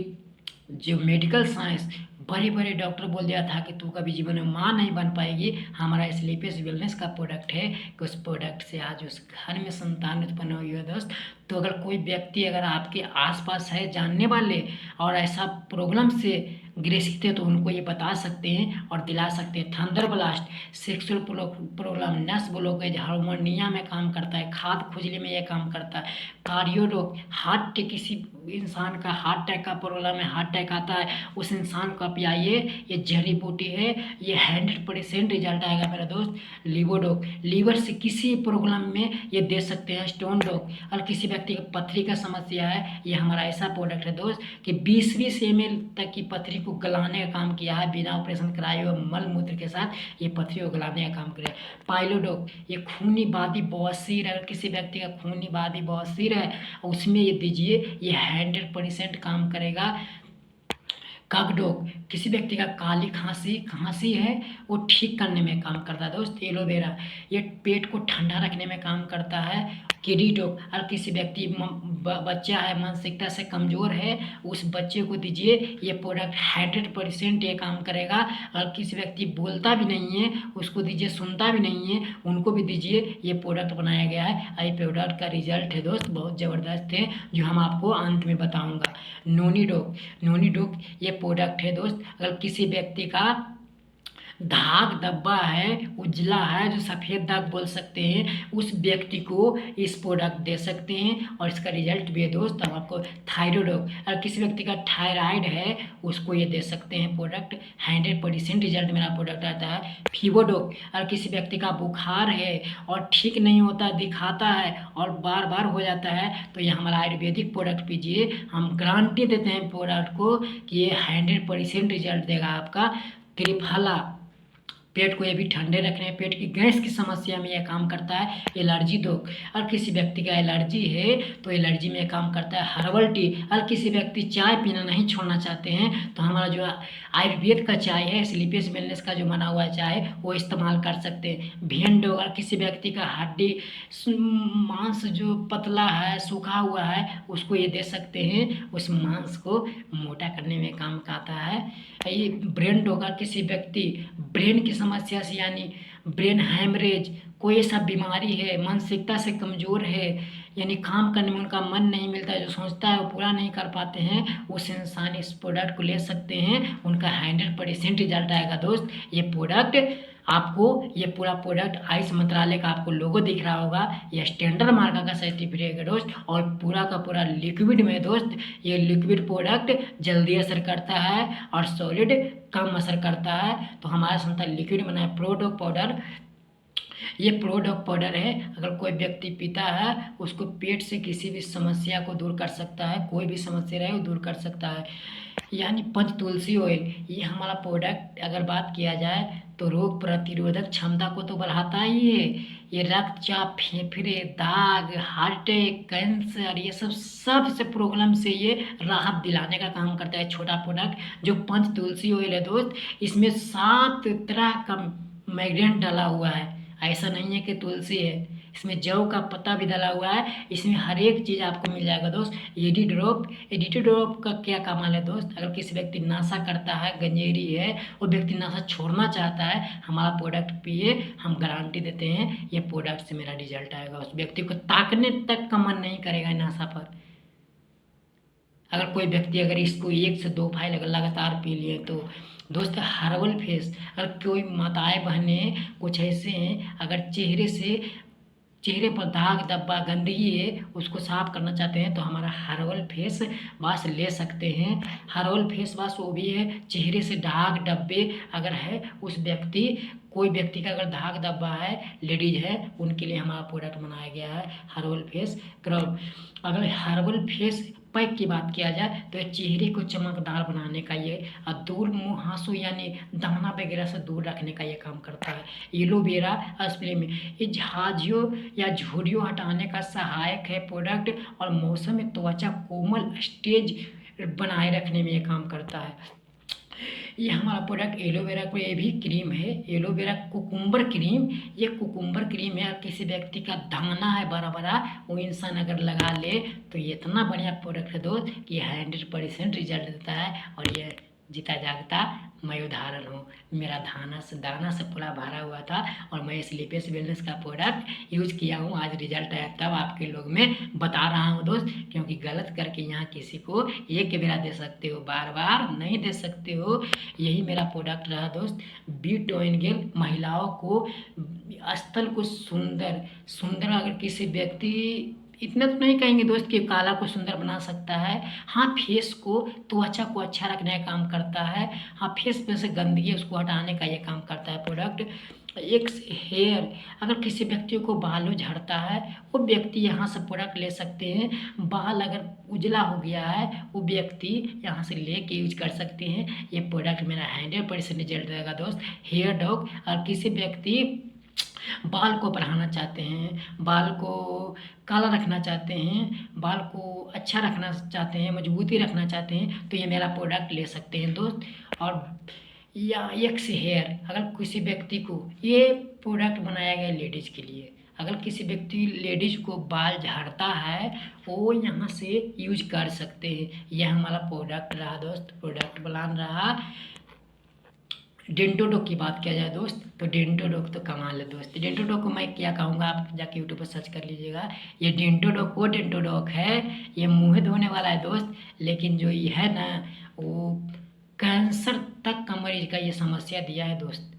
जो मेडिकल साइंस बड़े बड़े डॉक्टर बोल दिया था कि तू कभी जीवन में माँ नहीं बन पाएगी, हमारा स्लीपेस वेलनेस का प्रोडक्ट है कि उस प्रोडक्ट से आज उस घर में संतान उत्पन्न हुई है दोस्त। तो अगर कोई व्यक्ति अगर आपके आसपास है जानने वाले और ऐसा प्रॉब्लम से ग्रसित है तो उनको ये बता सकते हैं और दिला सकते हैं। थंडर ब्लास्ट सेक्सुअल प्रॉब्लम, नस ब्लॉकेज, हार्मोनिया में काम करता है, खाद खुजली में ये काम करता है। कार्डियोडॉक हार्ट, किसी इंसान का हार्ट अटैक का प्रॉब्लम है, हार्ट अटैक आता है, उस इंसान को आप पियाइए, ये जड़ी बूटी है, ये 100% रिजल्ट आएगा मेरा दोस्त। लिवोडॉक लीवर से किसी प्रॉब्लम में ये दे सकते हैं। स्टोन डॉक और किसी व्यक्ति को पथरी का समस्या है, ये हमारा ऐसा प्रोडक्ट है दोस्त कि 20-20 ml तक की पथरी को गलाने का काम किया है। बिना ऑपरेशन कराए हुए मल मूत्र के साथ ये पथरी को गलाने का काम किया है। पाइलोडॉक ये खूनी बादी बवासीर, अगर किसी व्यक्ति का खूनी बादी बवासीर है उसमें ये दीजिए, ये 100% काम करेगा। काकडोक किसी व्यक्ति का काली खांसी है वो ठीक करने में काम करता है दोस्त। एलोवेरा ये पेट को ठंडा रखने में काम करता है। किरीडोक अगर किसी व्यक्ति बच्चा है मानसिकता से कमज़ोर है उस बच्चे को दीजिए, ये प्रोडक्ट 100% ये काम करेगा। अगर किसी व्यक्ति बोलता भी नहीं है उसको दीजिए, सुनता भी नहीं है उनको भी दीजिए, ये प्रोडक्ट बनाया गया है। ये प्रोडक्ट का रिजल्ट है दोस्त बहुत ज़बरदस्त है जो हम आपको अंत में बताऊँगा। नोनीडोक ये प्रोडक्ट है दोस्त अगर किसी व्यक्ति का दाग धब्बा है, उजला है, जो सफ़ेद दाग बोल सकते हैं, उस व्यक्ति को इस प्रोडक्ट दे सकते हैं और इसका रिजल्ट भी है दोस्त। हम आपको थायराइडोक अगर किसी व्यक्ति का थायराइड है उसको ये दे सकते हैं प्रोडक्ट, 100% रिजल्ट मेरा प्रोडक्ट आता है। फीवोडोक अगर किसी व्यक्ति का बुखार है और ठीक नहीं होता, दिखाता है और बार बार हो जाता है तो ये हमारा आयुर्वेदिक प्रोडक्ट पीजिए, हम गारंटी देते हैं प्रोडक्ट को कि ये 100% रिजल्ट देगा आपका। त्रिफला पेट को ये भी ठंडे रखने, पेट की गैस की समस्या में यह काम करता है। एलर्जी डॉक अगर किसी व्यक्ति का एलर्जी है तो एलर्जी में काम करता है। हर्बल टी अगर किसी व्यक्ति चाय पीना नहीं छोड़ना चाहते हैं तो हमारा जो आयुर्वेद का चाय है, स्लीपेस वेलनेस का जो बना हुआ चाय वो इस्तेमाल कर सकते हैं। भेन डॉग अगर किसी व्यक्ति का हड्डी मांस जो पतला है, सूखा हुआ है, उसको ये दे सकते हैं, उस मांस को मोटा करने में काम आता है। ये ब्रेन डॉग अगर किसी व्यक्ति ब्रेन की समस्या से यानी ब्रेन हैमरेज, कोई ऐसा बीमारी है, मानसिकता से कमज़ोर है, यानी काम करने में उनका मन नहीं मिलता, जो सोचता है वो पूरा नहीं कर पाते हैं, उस इंसान इस प्रोडक्ट को ले सकते हैं, उनका 100% रिजल्ट आएगा दोस्त। ये प्रोडक्ट आपको, ये पूरा प्रोडक्ट आयुष मंत्रालय का आपको लोगो दिख रहा होगा, ये स्टैंडर्ड मार्का का सर्टिफिकेट है दोस्त और पूरा का पूरा लिक्विड में दोस्त। ये लिक्विड प्रोडक्ट जल्दी असर करता है और सॉलिड कम असर करता है। तो हमारा संस्था लिक्विड बनाए प्रोडक्ट पाउडर ये प्रोडक्ट पाउडर है, अगर कोई व्यक्ति पीता है उसको पेट से किसी भी समस्या को दूर कर सकता है, कोई भी समस्या रहे वो दूर कर सकता है। यानी पंच तुलसी ऑयल, ये हमारा प्रोडक्ट अगर बात किया जाए तो रोग प्रतिरोधक क्षमता को तो बढ़ाता ही है। ये रक्तचाप, फेफड़े, दाग, हार्ट अटैक, कैंसर, ये सब से प्रॉब्लम से ये राहत दिलाने का काम करता है छोटा प्रोडक्ट जो पंच तुलसी ऑयल है दोस्त। इसमें 7 तरह का मैग्रेंट डाला हुआ है, ऐसा नहीं है कि तुलसी है, इसमें जौ का पत्ता भी डाला हुआ है। इसमें हर एक चीज़ आपको मिल जाएगा दोस्त। एडी ड्रॉप का क्या कमाल है दोस्त, अगर किसी व्यक्ति नशा करता है, गंजेरी है, वो व्यक्ति नशा छोड़ना चाहता है, हमारा प्रोडक्ट पिए, हम गारंटी देते हैं ये प्रोडक्ट से मेरा रिजल्ट आएगा, उस व्यक्ति को ताकने तक का मन नहीं करेगा नशा पर। अगर कोई व्यक्ति अगर इसको 1 से 2 फाइल अगर लगातार पी लिए तो दोस्त हर्बल फेस, अगर कोई माताएं बहनें कुछ ऐसे हैं अगर चेहरे पर दाग धब्बा गंदगी है उसको साफ करना चाहते हैं तो हमारा हर्बल फेस वाश ले सकते हैं। हर्बल फेस वाश वो भी है, चेहरे से दाग धब्बे अगर है उस व्यक्ति कोई व्यक्ति का अगर दाग धब्बा है, लेडीज है, उनके लिए हमारा प्रोडक्ट बनाया गया है हर्बल फेस क्रब। अगर हर्बल फेस पैक की बात किया जाए तो ये चेहरे को चमकदार बनाने का ये और दूर मुहासों यानी दाना वगैरह से दूर रखने का ये काम करता है। एलोवेरा स्प्रे में ये झाजियों या झुर्रियों हटाने का सहायक है प्रोडक्ट और मौसम में त्वचा कोमल स्टेज बनाए रखने में ये काम करता है। ये हमारा प्रोडक्ट एलोवेरा को ये भी क्रीम है, एलोवेरा कुकुम्बर क्रीम। ये कुकुम्बर क्रीम है, किसी व्यक्ति का दाना है बड़ा बड़ा वो इंसान अगर लगा ले तो ये इतना बढ़िया प्रोडक्ट है दोस्त कि 100% रिजल्ट देता है। और ये जीता जागता मैं उदाहरण हूँ, मेरा दाना से पूरा भरा हुआ था और मैं स्लीपेस वेलनेस का प्रोडक्ट यूज किया हूँ, आज रिजल्ट आया तब आपके लोग में बता रहा हूँ दोस्त। क्योंकि गलत करके यहाँ किसी को एक बेरा दे सकते हो, बार बार नहीं दे सकते हो। यही मेरा प्रोडक्ट रहा दोस्त। बीट ऑइल महिलाओं को स्थल को सुंदर अगर किसी व्यक्ति इतना तो नहीं कहेंगे दोस्त कि काला को सुंदर बना सकता है, हाँ फेस को त्वचा को अच्छा रखने का काम करता है, हाँ फेस पे से गंदगी उसको हटाने का ये काम करता है प्रोडक्ट। एक हेयर, अगर किसी व्यक्ति को बालों झड़ता है वो व्यक्ति यहाँ से प्रोडक्ट ले सकते हैं। बाल अगर उजला हो गया है वो व्यक्ति यहाँ से लेके यूज कर सकते हैं। ये प्रोडक्ट मेरा 100% रिजल्ट रहेगा दोस्त। हेयर डॉग, और किसी व्यक्ति बाल को बढ़ाना चाहते हैं, बाल को काला रखना चाहते हैं, बाल को अच्छा रखना चाहते हैं, मजबूती रखना चाहते हैं तो ये मेरा प्रोडक्ट ले सकते हैं दोस्त। और या एक्स हेयर, अगर किसी व्यक्ति को ये प्रोडक्ट बनाया गया लेडीज़ के लिए, अगर किसी व्यक्ति लेडीज को बाल झाड़ता है वो यहाँ से यूज कर सकते हैं। यह हमारा प्रोडक्ट रहा दोस्त, प्रोडक्ट प्लान रहा। डेंटोडॉक की बात किया जाए दोस्त तो डेंटोडॉक तो कमाल है दोस्त। डेंटोडॉक को मैं क्या कहूँगा, आप जाके यूट्यूब पर सर्च कर लीजिएगा। ये डेंटोडॉक वो डेंटोडॉक है, ये मुँह धोने वाला है दोस्त, लेकिन जो ये है ना वो कैंसर तक का मरीज का ये समस्या दिया है दोस्त।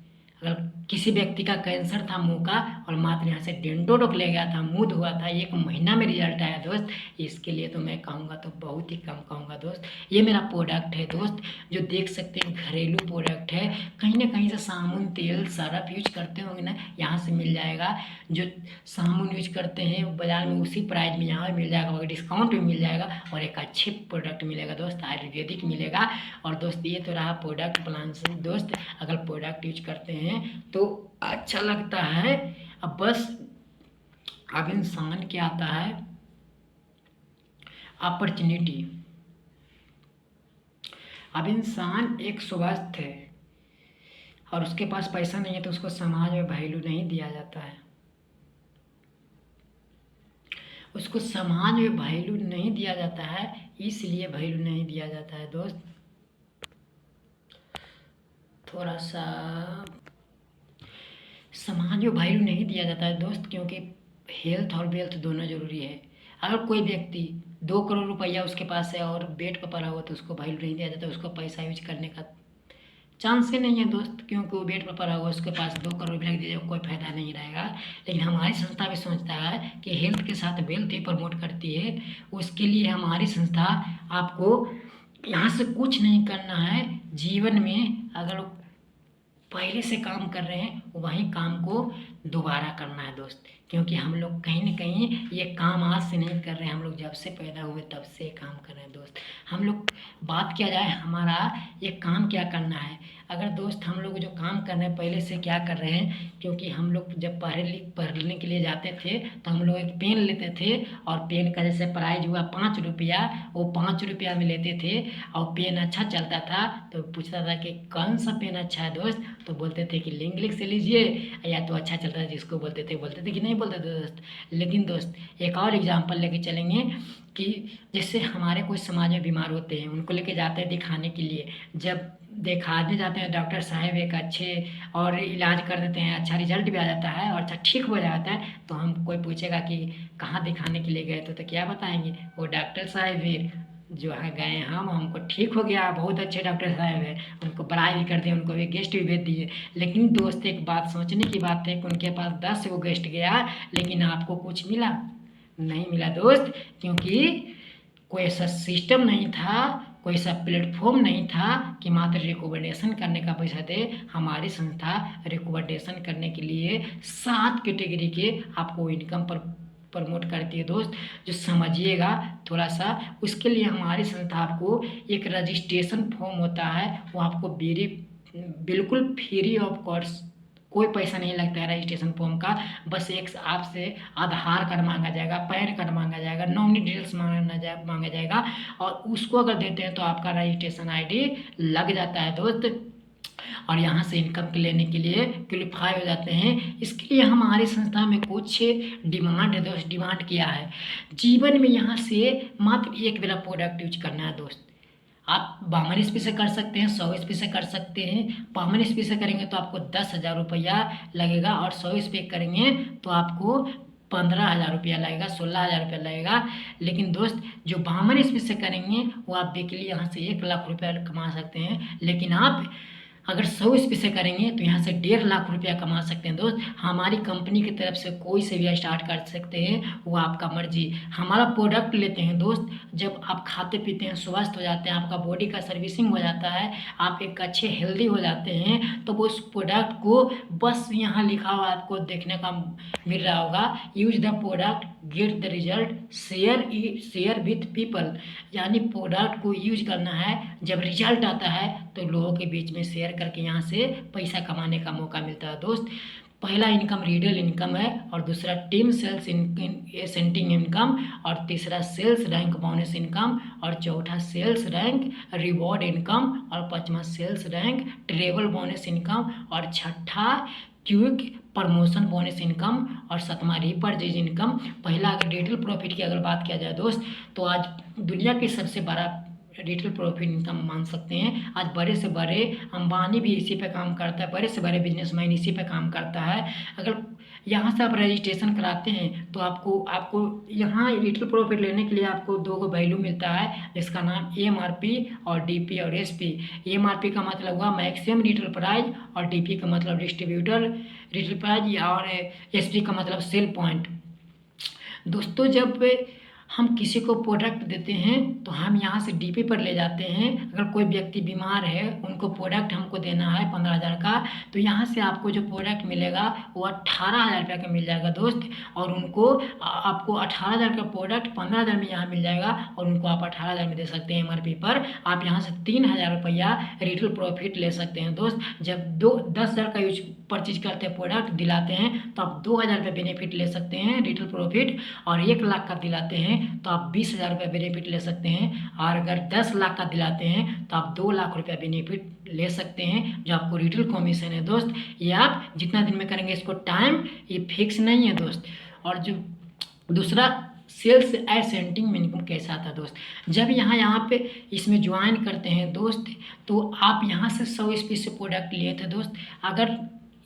अगर किसी व्यक्ति का कैंसर था मुंह का और मात्र यहाँ से डेंटोडॉक ले गया था, मुंह धोआ था, 1 महीना में रिजल्ट आया दोस्त। इसके लिए तो मैं कहूँगा तो बहुत ही कम कहूँगा दोस्त। ये मेरा प्रोडक्ट है दोस्त, जो देख सकते हैं घरेलू प्रोडक्ट है। कहीं ना कहीं से साबुन तेल सरफ यूज करते होंगे ना, यहाँ से मिल जाएगा। जो साबुन यूज करते हैं बाजार में उसी प्राइस में यहाँ मिल जाएगा, मगर डिस्काउंट भी मिल जाएगा और एक अच्छे प्रोडक्ट मिलेगा दोस्त, आयुर्वेदिक मिलेगा। और दोस्त ये तो रहा प्रोडक्ट प्लान से दोस्त। अगर प्रोडक्ट यूज करते हैं तो अच्छा लगता है। अब बस अब इंसान क्या आता है अपॉर्चुनिटी। अब इंसान एक स्वस्थ है और उसके पास पैसा नहीं है तो उसको समाज में वैल्यू नहीं दिया जाता है, उसको समाज में वैल्यू नहीं दिया जाता है। इसलिए वैल्यू नहीं दिया जाता है दोस्त। थोड़ा सा समाज में वैल्यू नहीं दिया जाता है दोस्त, क्योंकि हेल्थ और वेल्थ दोनों ज़रूरी है। अगर कोई व्यक्ति 2 करोड़ रुपया उसके पास है और बेड पर पड़ा हुआ तो उसको वैल्यू नहीं दिया जाता, उसको पैसा यूज करने का चांस ही नहीं है दोस्त, क्योंकि वो बेड पर पड़ा हुआ उसके पास 2 करोड़ भी लग दीजिए कोई फायदा नहीं रहेगा। लेकिन हमारी संस्था भी सोचता है कि हेल्थ के साथ वेल्थ ही प्रमोट करती है। उसके लिए हमारी संस्था आपको यहाँ से कुछ नहीं करना है, जीवन में अगर पहले से काम कर रहे हैं वही काम को दोबारा करना है दोस्त, क्योंकि हम लोग कहीं ना कहीं ये काम आज से नहीं कर रहे हैं, हम लोग जब से पैदा हुए तब से काम कर रहे हैं दोस्त। हम लोग बात किया जाए हमारा ये काम क्या करना है, अगर दोस्त हम लोग जो काम कर रहे हैं पहले से क्या कर रहे हैं, क्योंकि हम लोग जब पढ़ने के लिए जाते थे तो हम लोग एक पेन लेते थे, और पेन का जैसे प्राइस हुआ 5 रुपया, वो 5 रुपया में लेते थे, और पेन अच्छा चलता था तो पूछता था कि कौन सा पेन अच्छा है दोस्त, तो बोलते थे कि लिंग्लिक से लीजिए, या तो अच्छा चलता था जिसको बोलते थे कि नहीं बोलते थे दोस्त। लेकिन दोस्त एक और एग्जाम्पल लेके चलेंगे कि जैसे हमारे कोई समाज में बीमार होते हैं, उनको लेके जाते हैं दिखाने के लिए, जब दिखाने जाते हैं डॉक्टर साहब एक अच्छे और इलाज कर देते हैं, अच्छा रिजल्ट भी आ जाता है और अच्छा ठीक हो जाता है, तो हम कोई पूछेगा कि कहाँ दिखाने के लिए गए तो क्या बताएंगे, वो डॉक्टर साहब फिर जो है गए हम, हमको ठीक हो गया, बहुत अच्छे डॉक्टर साहब है, उनको बड़ाई भी कर दिए, उनको भी गेस्ट भी भेज दिए। लेकिन दोस्त एक बात सोचने की बात है कि उनके पास 10 वो गेस्ट गया, लेकिन आपको कुछ मिला नहीं मिला दोस्त, क्योंकि कोई ऐसा सिस्टम नहीं था, कोई ऐसा प्लेटफॉर्म नहीं था कि मात्र रिकमेंडेशन करने का पैसा दे। हमारी संस्था रिकमेंडेशन करने के लिए 7 कैटेगरी के आपको इनकम पर प्रमोट करती है दोस्त, जो समझिएगा थोड़ा सा। उसके लिए हमारी संस्था आपको एक रजिस्ट्रेशन फॉर्म होता है, वो आपको बिल्कुल फ्री ऑफ कॉस्ट, कोई पैसा नहीं लगता है रजिस्ट्रेशन फॉर्म का। बस एक आपसे आधार कार्ड मांगा जाएगा, पैन कार्ड मांगा जाएगा, नॉमिनी डिटेल्स मांगा जाएगा, और उसको अगर देते हैं तो आपका रजिस्ट्रेशन आईडी लग जाता है दोस्त, और यहाँ से इनकम लेने के लिए क्वालिफाई हो जाते हैं। इसके लिए हमारी संस्था में कुछ डिमांड है दोस्त, डिमांड किया है जीवन में यहाँ से मात्र एक मेरा प्रोडक्ट यूज करना है दोस्त। आप 52 ईस्वी से कर सकते हैं, 100 ईस्वी से कर सकते हैं। 52 ईस्वी से करेंगे तो आपको 10,000 रुपया लगेगा, और 100 ईस्वी करेंगे तो आपको 15,000 रुपया लगेगा, 16,000 रुपया लगेगा। लेकिन दोस्त जो 52 ईस्वी से करेंगे वो आप वीकली यहाँ से 1 लाख रुपया कमा सकते हैं। लेकिन आप अगर 100 ईस्वी से करेंगे तो यहाँ से 1.5 लाख रुपया कमा सकते हैं दोस्त। हमारी कंपनी की तरफ से कोई से भी स्टार्ट कर सकते हैं, वो आपका मर्जी। हमारा प्रोडक्ट लेते हैं दोस्त, जब आप खाते पीते हैं, स्वस्थ हो जाते हैं, आपका बॉडी का सर्विसिंग हो जाता है, आप एक अच्छे हेल्दी हो जाते हैं, तो वो उस प्रोडक्ट को बस यहाँ लिखा हुआ आपको देखने का मिल रहा होगा, use the product get the result, share with people, यानी प्रोडक्ट को यूज करना है, जब रिजल्ट आता है तो लोगों के बीच में शेयर करके यहाँ से पैसा कमाने का मौका मिलता है दोस्त। पहला इनकम रीटेल इनकम है, और दूसरा टीम सेल्स सेंटिंग इनकम, और तीसरा सेल्स रैंक बोनस इनकम, और चौथा सेल्स रैंक रिवॉर्ड इनकम, और पांचवा sales rank travel bonus income, और छठा क्विक प्रमोशन बोनस इनकम, और सातवां रीपर्चेज इनकम। पहला अगर रिटेल प्रॉफिट की अगर बात किया जाए दोस्त, तो आज दुनिया की सबसे बड़ा रिटेल प्रॉफिट इनकम मान सकते हैं। आज बड़े से बड़े अंबानी भी इसी पे काम करता है, बड़े से बड़े बिजनेसमैन इसी पे काम करता है। अगर यहाँ से आप रजिस्ट्रेशन कराते हैं तो आपको यहाँ रिटेल प्रॉफिट लेने के लिए आपको 2 वैल्यू मिलता है, जिसका नाम MRP और DP और SP। MRP का मतलब हुआ मैक्सिमम रिटेल प्राइस, और DP का मतलब डिस्ट्रीब्यूटर रिटेल प्राइस, और SP का मतलब सेल पॉइंट। दोस्तों जब हम किसी को प्रोडक्ट देते हैं तो हम यहाँ से DP पर ले जाते हैं। अगर कोई व्यक्ति बीमार है, उनको प्रोडक्ट हमको देना है 15,000 का, तो यहाँ से आपको जो प्रोडक्ट मिलेगा वो 18,000 रुपये का मिल जाएगा दोस्त, और उनको आपको 18,000 का प्रोडक्ट 15,000 में यहाँ मिल जाएगा, और उनको आप 18,000 में दे सकते हैं MRP पर। आप यहाँ से 3,000 रुपया रिटेल प्रॉफिट ले सकते हैं दोस्त। जब 10,000 का यूज परचेज करते हैं, प्रोडक्ट दिलाते हैं, तो आप 2,000 रुपये बेनिफिट ले सकते हैं रिटेल प्रॉफिट, और 1 लाख का दिलाते हैं तो आप 20,000 रुपये बेनिफिट ले सकते हैं, और अगर 10 लाख का दिलाते हैं तो आप 2 लाख रुपया बेनिफिट ले सकते हैं, जो आपको रिटेल कमीशन है दोस्त। ये आप जितना दिन में करेंगे, इसको टाइम ये फिक्स नहीं है दोस्त। और जो दूसरा सेल्स एसेंटिंग इनकम कैसा आता है दोस्त, जब यहाँ पे इसमें ज्वाइन करते हैं दोस्त, तो आप यहाँ से 100 ईस्वी से प्रोडक्ट लिए थे दोस्त, अगर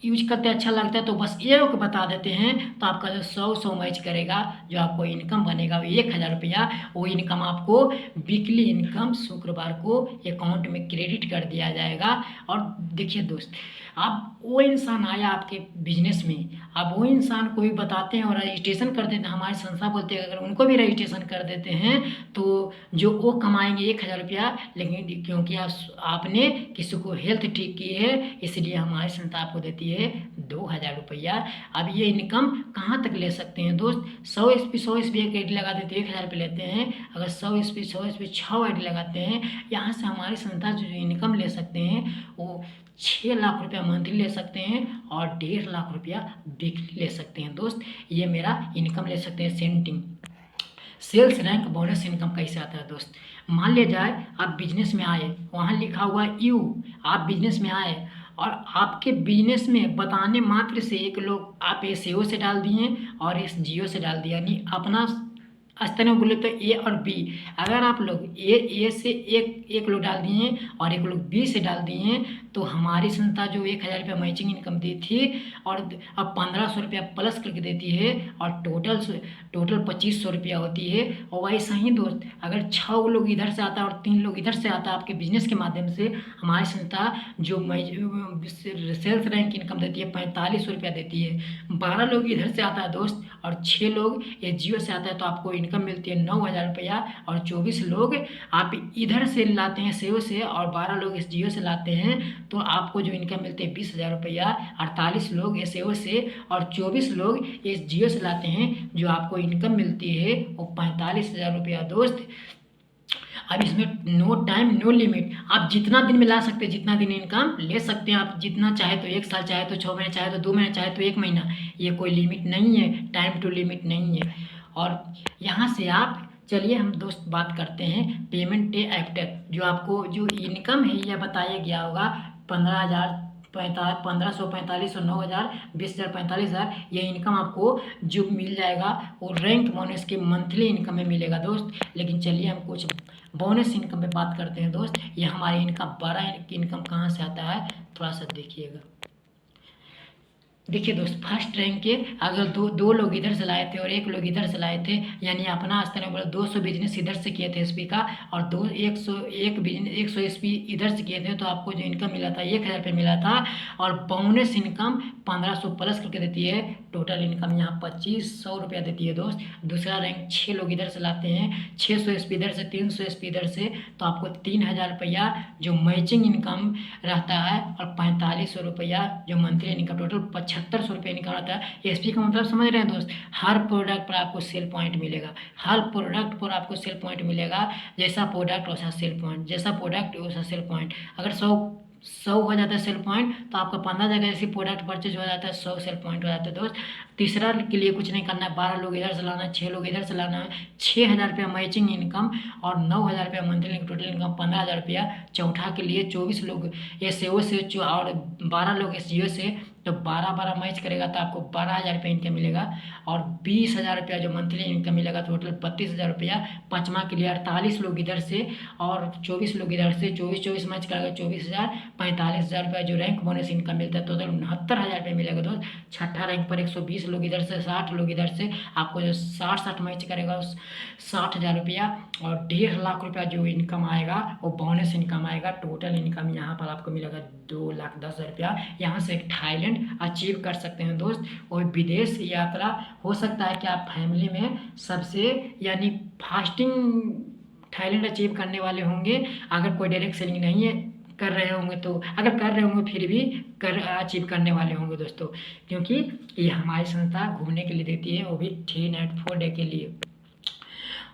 यूज करते अच्छा लगता है तो बस एक बता देते हैं, तो आपका जो 100 मैच करेगा, जो आपको इनकम बनेगा वो 1,000 रुपया, वो इनकम आपको वीकली इनकम शुक्रवार को अकाउंट में क्रेडिट कर दिया जाएगा। और देखिए दोस्त, आप वो इंसान आया आपके बिजनेस में, आप वो इंसान को भी बताते हैं और रजिस्ट्रेशन कर देते हैं, हमारी संस्था बोलते हैं अगर उनको भी रजिस्ट्रेशन कर देते हैं तो जो वो कमाएंगे 1,000 रुपया, लेकिन क्योंकि आपने किसी को हेल्थ ठीक की है इसलिए हमारी संस्था आपको देती है 2,000 रुपया। अब ये इनकम कहाँ तक ले सकते हैं दोस्त, 100 SP एक आईडी लगा देते हैं 1,000 रुपये लेते हैं, अगर 100 SP 6 आईडी लगाते हैं, यहाँ से हमारी संस्था जो इनकम ले सकते हैं वो 6 लाख रुपया मंथली ले सकते हैं और 1.5 लाख रुपया वीकली ले सकते हैं दोस्त। ये मेरा इनकम ले सकते हैं सेंटिंग। सेल्स रैंक बोनस इनकम कैसे आता है दोस्त, मान लिया जाए आप बिजनेस में आए, वहाँ लिखा हुआ यू, आप बिजनेस में आए और आपके बिजनेस में बताने मात्र से एक लोग आप SEO से डाल दिए और SGO से डाल दिया, यानी अपना स्तर में बोले तो A और B, अगर आप लोग ए से एक लोग डाल दिए और एक लोग B से डाल दिए तो हमारी संस्था जो 1,000 रुपया मैचिंग इनकम दी थी और अब 1,500 रुपया प्लस करके देती है और टोटल 2,500 रुपया होती है। और वैसा ही दोस्त अगर 6 लोग इधर से आता है और 3 लोग इधर से आता है आपके बिजनेस के माध्यम से, हमारी संस्था जो सेल्स रैंक इनकम देती है 4,500 रुपया देती है। 12 लोग इधर से आता है दोस्त और 6 लोग SGO से आता है तो आपको इनकम मिलती है 9,000 रुपया और 24 लोग आप इधर से लाते हैं SEO से और 12 लोग SGO से लाते हैं तो आपको जो इनकम मिलती है 20,000 रुपया। 48 लोग SEO से और 24 लोग SGO से लाते हैं, जो आपको इनकम मिलती है वो 45,000 रुपया दोस्त। अब इसमें नो टाइम नो लिमिट, आप जितना दिन में ला सकते हैं जितना दिन इनकम ले सकते हैं, आप जितना चाहे तो 1 साल, चाहे तो 6 महीने, चाहे तो 2 महीने, चाहे तो 1 महीना, ये कोई लिमिट नहीं है, टाइम टू लिमिट नहीं है। और यहाँ से आप चलिए हम दोस्त बात करते हैं पेमेंट डे आफ्टर, जो आपको जो इनकम है यह बताया गया होगा 15,45 और 9,000, 20,000, 45,000, ये इनकम आपको जो मिल जाएगा वो रैंक बोनस के मंथली इनकम में मिलेगा दोस्त। लेकिन चलिए हम कुछ बोनस इनकम पे बात करते हैं दोस्त। ये हमारी इनकम 12 इनकम कहाँ से आता है थोड़ा सा देखिएगा। देखिए दोस्त फर्स्ट रैंक के अगर दो लोग इधर से लाए थे और 1 लोग इधर से लाए थे, यानी अपना स्तर में बोला 200 बिजनेस इधर से किए थे SP का और 101 बिजनेस 100 SP इधर से किए थे तो आपको जो इनकम मिला था 1,000 रुपये मिला था और बोनस इनकम 1,500 प्लस करके देती है। टोटल इनकम यहाँ 2,500 रुपया देती है दोस्त। दूसरा रैंक 6 लोग इधर से लाते हैं, 600 SP इधर से, 300 SP इधर से, तो आपको 3,000 रुपया जो मैचिंग इनकम रहता है और 4,500 रुपया जो मंथली इनकम, टोटल 7,500 रुपये इनकम रहता है। SP का मतलब समझ रहे हैं दोस्त, हर प्रोडक्ट पर आपको सेल पॉइंट मिलेगा, हर प्रोडक्ट पर आपको सेल पॉइंट मिलेगा, जैसा प्रोडक्ट वैसा सेल पॉइंट, जैसा प्रोडक्ट वैसा सेल पॉइंट। अगर 100 हो जाता है सेल पॉइंट तो आपका 15 जगह ऐसी प्रोडक्ट परचेज हो जाता है, 100 सेल पॉइंट हो जाता है दोस्त। तीसरा के लिए कुछ नहीं करना है, 12 लोग इधर से लाना है, 6 लोग इधर से लाना है, 6,000 रुपया मैचिंग इनकम और 9,000 रुपया मंथली टोटल इनकम 15,000 रुपया। चौथा के लिए 24 लोग SEO से और 12 लोग SGO से, तो 12 मैच करेगा तो आपको 12,000 रुपया इनकम मिलेगा और 20,000 रुपया जो मंथली इनकम मिलेगा, टोटल 32,000 रुपया। पाँचवा के लिए 48 लोग इधर से और 24 लोग इधर से, 24 मैच करेगा 24,000, 45,000 रुपया जो रैंक बोनस इनकम मिलता है, टोटल 69,000 रुपया मिलेगा दोस्त। छठा रैंक पर 120 लोग इधर से, 60 लोग इधर से, आपको जो 60 मैच करेगा उस 60,000 रुपया और 1.5 लाख रुपया जो इनकम आएगा वो बोनस इनकम आएगा। टोटल इनकम यहाँ पर आपको मिलेगा 2,10,000 रुपया। यहाँ से थाईलैंड अचीव कर सकते हैं दोस्त। और विदेश यात्रा हो सकता है कि आप फैमिली में सबसे यानी फास्टिंग थाईलैंड अचीव करने वाले होंगे, अगर कोई डायरेक्ट सेलिंग नहीं है कर रहे होंगे तो, अगर कर रहे होंगे फिर भी अचीव करने वाले होंगे दोस्तों, क्योंकि ये हमारी संस्था घूमने के लिए देती है, वो भी 3 नाइट 4 डे के लिए।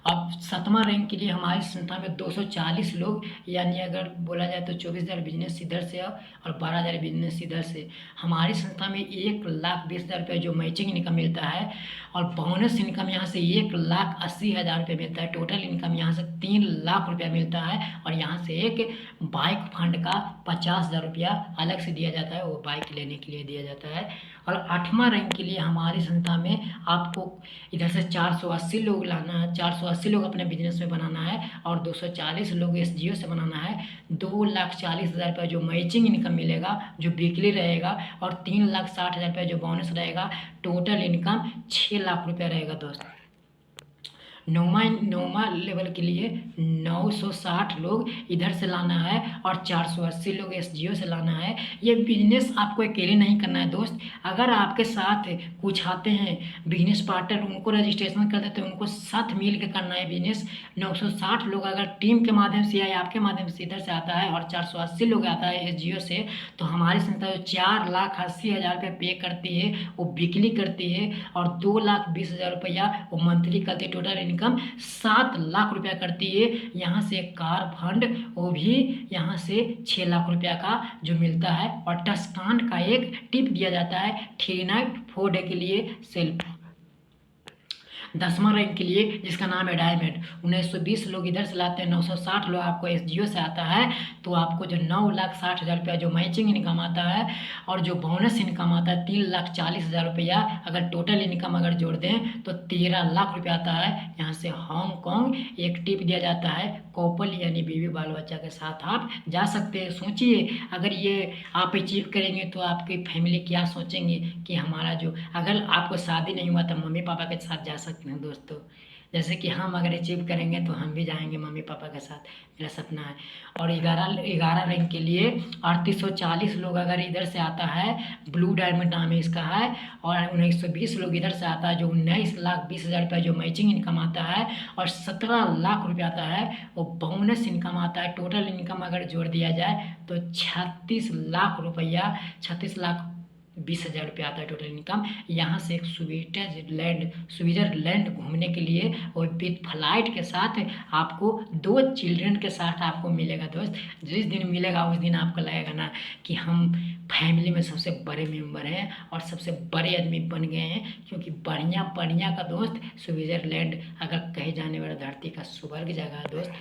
अब 7वां रैंक के लिए हमारी संस्था में 240 लोग, यानी अगर बोला जाए तो 24,000 बिजनेस इधर से और 12,000 बिजनेस इधर से। हमारी संस्था में 1,20,000 रुपये जो मैचिंग इनकम मिलता है और बोनस इनकम यहाँ से 1,80,000 रुपये मिलता है। टोटल इनकम यहाँ से 3 लाख रुपया मिलता है और यहाँ से एक बाइक फंड का 50,000 रुपया अलग से दिया जाता है, वो बाइक लेने के लिए दिया जाता है। और 8वां रैंक के लिए हमारी संस्था में आपको इधर से 480 लोग लाना है, 480 लोग अपने बिजनेस में बनाना है और 240 लोग SGO से बनाना है। 2,40,000 रुपये जो मैचिंग इनकम मिलेगा जो वीकली रहेगा और 3,60,000 रुपये जो बोनस रहेगा। टोटल इनकम 6 लाख रुपया रहेगा दोस्त। नौमा नौमा लेवल के लिए 960 लोग इधर से लाना है और 480 लोग एसजीओ से लाना है। ये बिजनेस आपको अकेले नहीं करना है दोस्त, अगर आपके साथ कुछ आते हैं बिजनेस पार्टनर, उनको रजिस्ट्रेशन कर देते हैं, उनको साथ मिल के करना है बिजनेस। 960 लोग अगर टीम के माध्यम से या आपके माध्यम से इधर से आता है और 480 लोग आता है एसजीओ से, तो हमारी संस्था जो 4,80,000 रुपये पे करती है वो वीकली करती है, और 2,20,000 रुपया वो मंथली करती है। टोटल इनकम 7 लाख रुपया करती है। यहाँ से कार फंड वो भी यहाँ से 6 लाख रुपया का जो मिलता है, और टस्कान का एक टिप दिया जाता है 3 नाइट 4 डे के लिए सेल्फ। 10वां रैंक के लिए जिसका नाम है डायमंड, 1920 लोग इधर से लाते हैं, 960 लोग आपको एसजीओ से आता है, तो आपको जो 9,60,000 रुपया जो मैचिंग इनकम आता है और जो बोनस इनकम आता है 3,40,000 रुपया, अगर टोटल इनकम अगर जोड़ दें तो 13 लाख रुपया आता है। यहाँ से हांगकॉन्ग एक टिप दिया जाता है, कपल यानी बीवी बाल बच्चा के साथ आप जा सकते हैं। सोचिए अगर ये आप अचीव करेंगे तो आपकी फैमिली क्या सोचेंगे कि हमारा जो, अगर आपको शादी नहीं हुआ तो मम्मी पापा के साथ जा सकते हैं दोस्तों। जैसे कि हम अगर अचीव करेंगे तो हम भी जाएंगे मम्मी पापा के साथ, मेरा सपना है। और 11 रैंक के लिए 3840 लोग अगर इधर से आता है, ब्लू डायमंड नाम है इसका है, और 1920 लोग इधर से आता है, जो 19,20,000 रुपया जो मैचिंग इनकम आता है, और 17 लाख रुपया आता है वो बोनस इनकम आता है। टोटल इनकम अगर जोड़ दिया जाए तो 36 लाख रुपया, 36,20,000 रुपया आता है टोटल इनकम। यहाँ से एक स्विट्जरलैंड घूमने के लिए और विद फ्लाइट के साथ आपको 2 चिल्ड्रन के साथ आपको मिलेगा दोस्त। जिस दिन मिलेगा उस दिन आपको लगेगा ना कि हम फैमिली में सबसे बड़े मेंबर हैं और सबसे बड़े आदमी बन गए हैं, क्योंकि बढ़िया बढ़िया का दोस्त स्विट्जरलैंड अगर कहे जाने वाला धरती का स्वर्ग जगह है दोस्त।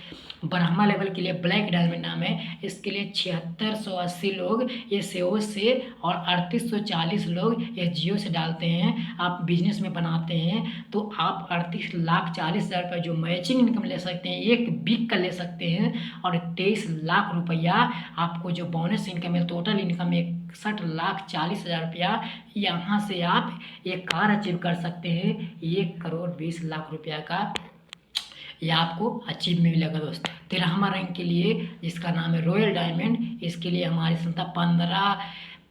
ब्रह्मा लेवल के लिए ब्लैक डायमंड नाम है, इसके लिए 7680 लोग ये सेओ से और 3840 लोग ये जियो से डालते हैं। आप बिजनेस में बनाते हैं तो आप 38,40,000 रुपये जो मैचिंग इनकम ले सकते हैं, एक वीक का ले सकते हैं, और 23 लाख रुपया आपको जो बोनस इनकम है, टोटल इनकम 61,40,000 रुपया। यहाँ से आप एक कार अचीव कर सकते हैं 1,20,00,000 रुपया का, ये आपको अचीव में मिलेगा दोस्त। 13वां रैंक के लिए जिसका नाम है रॉयल डायमंड, इसके लिए हमारी संस्था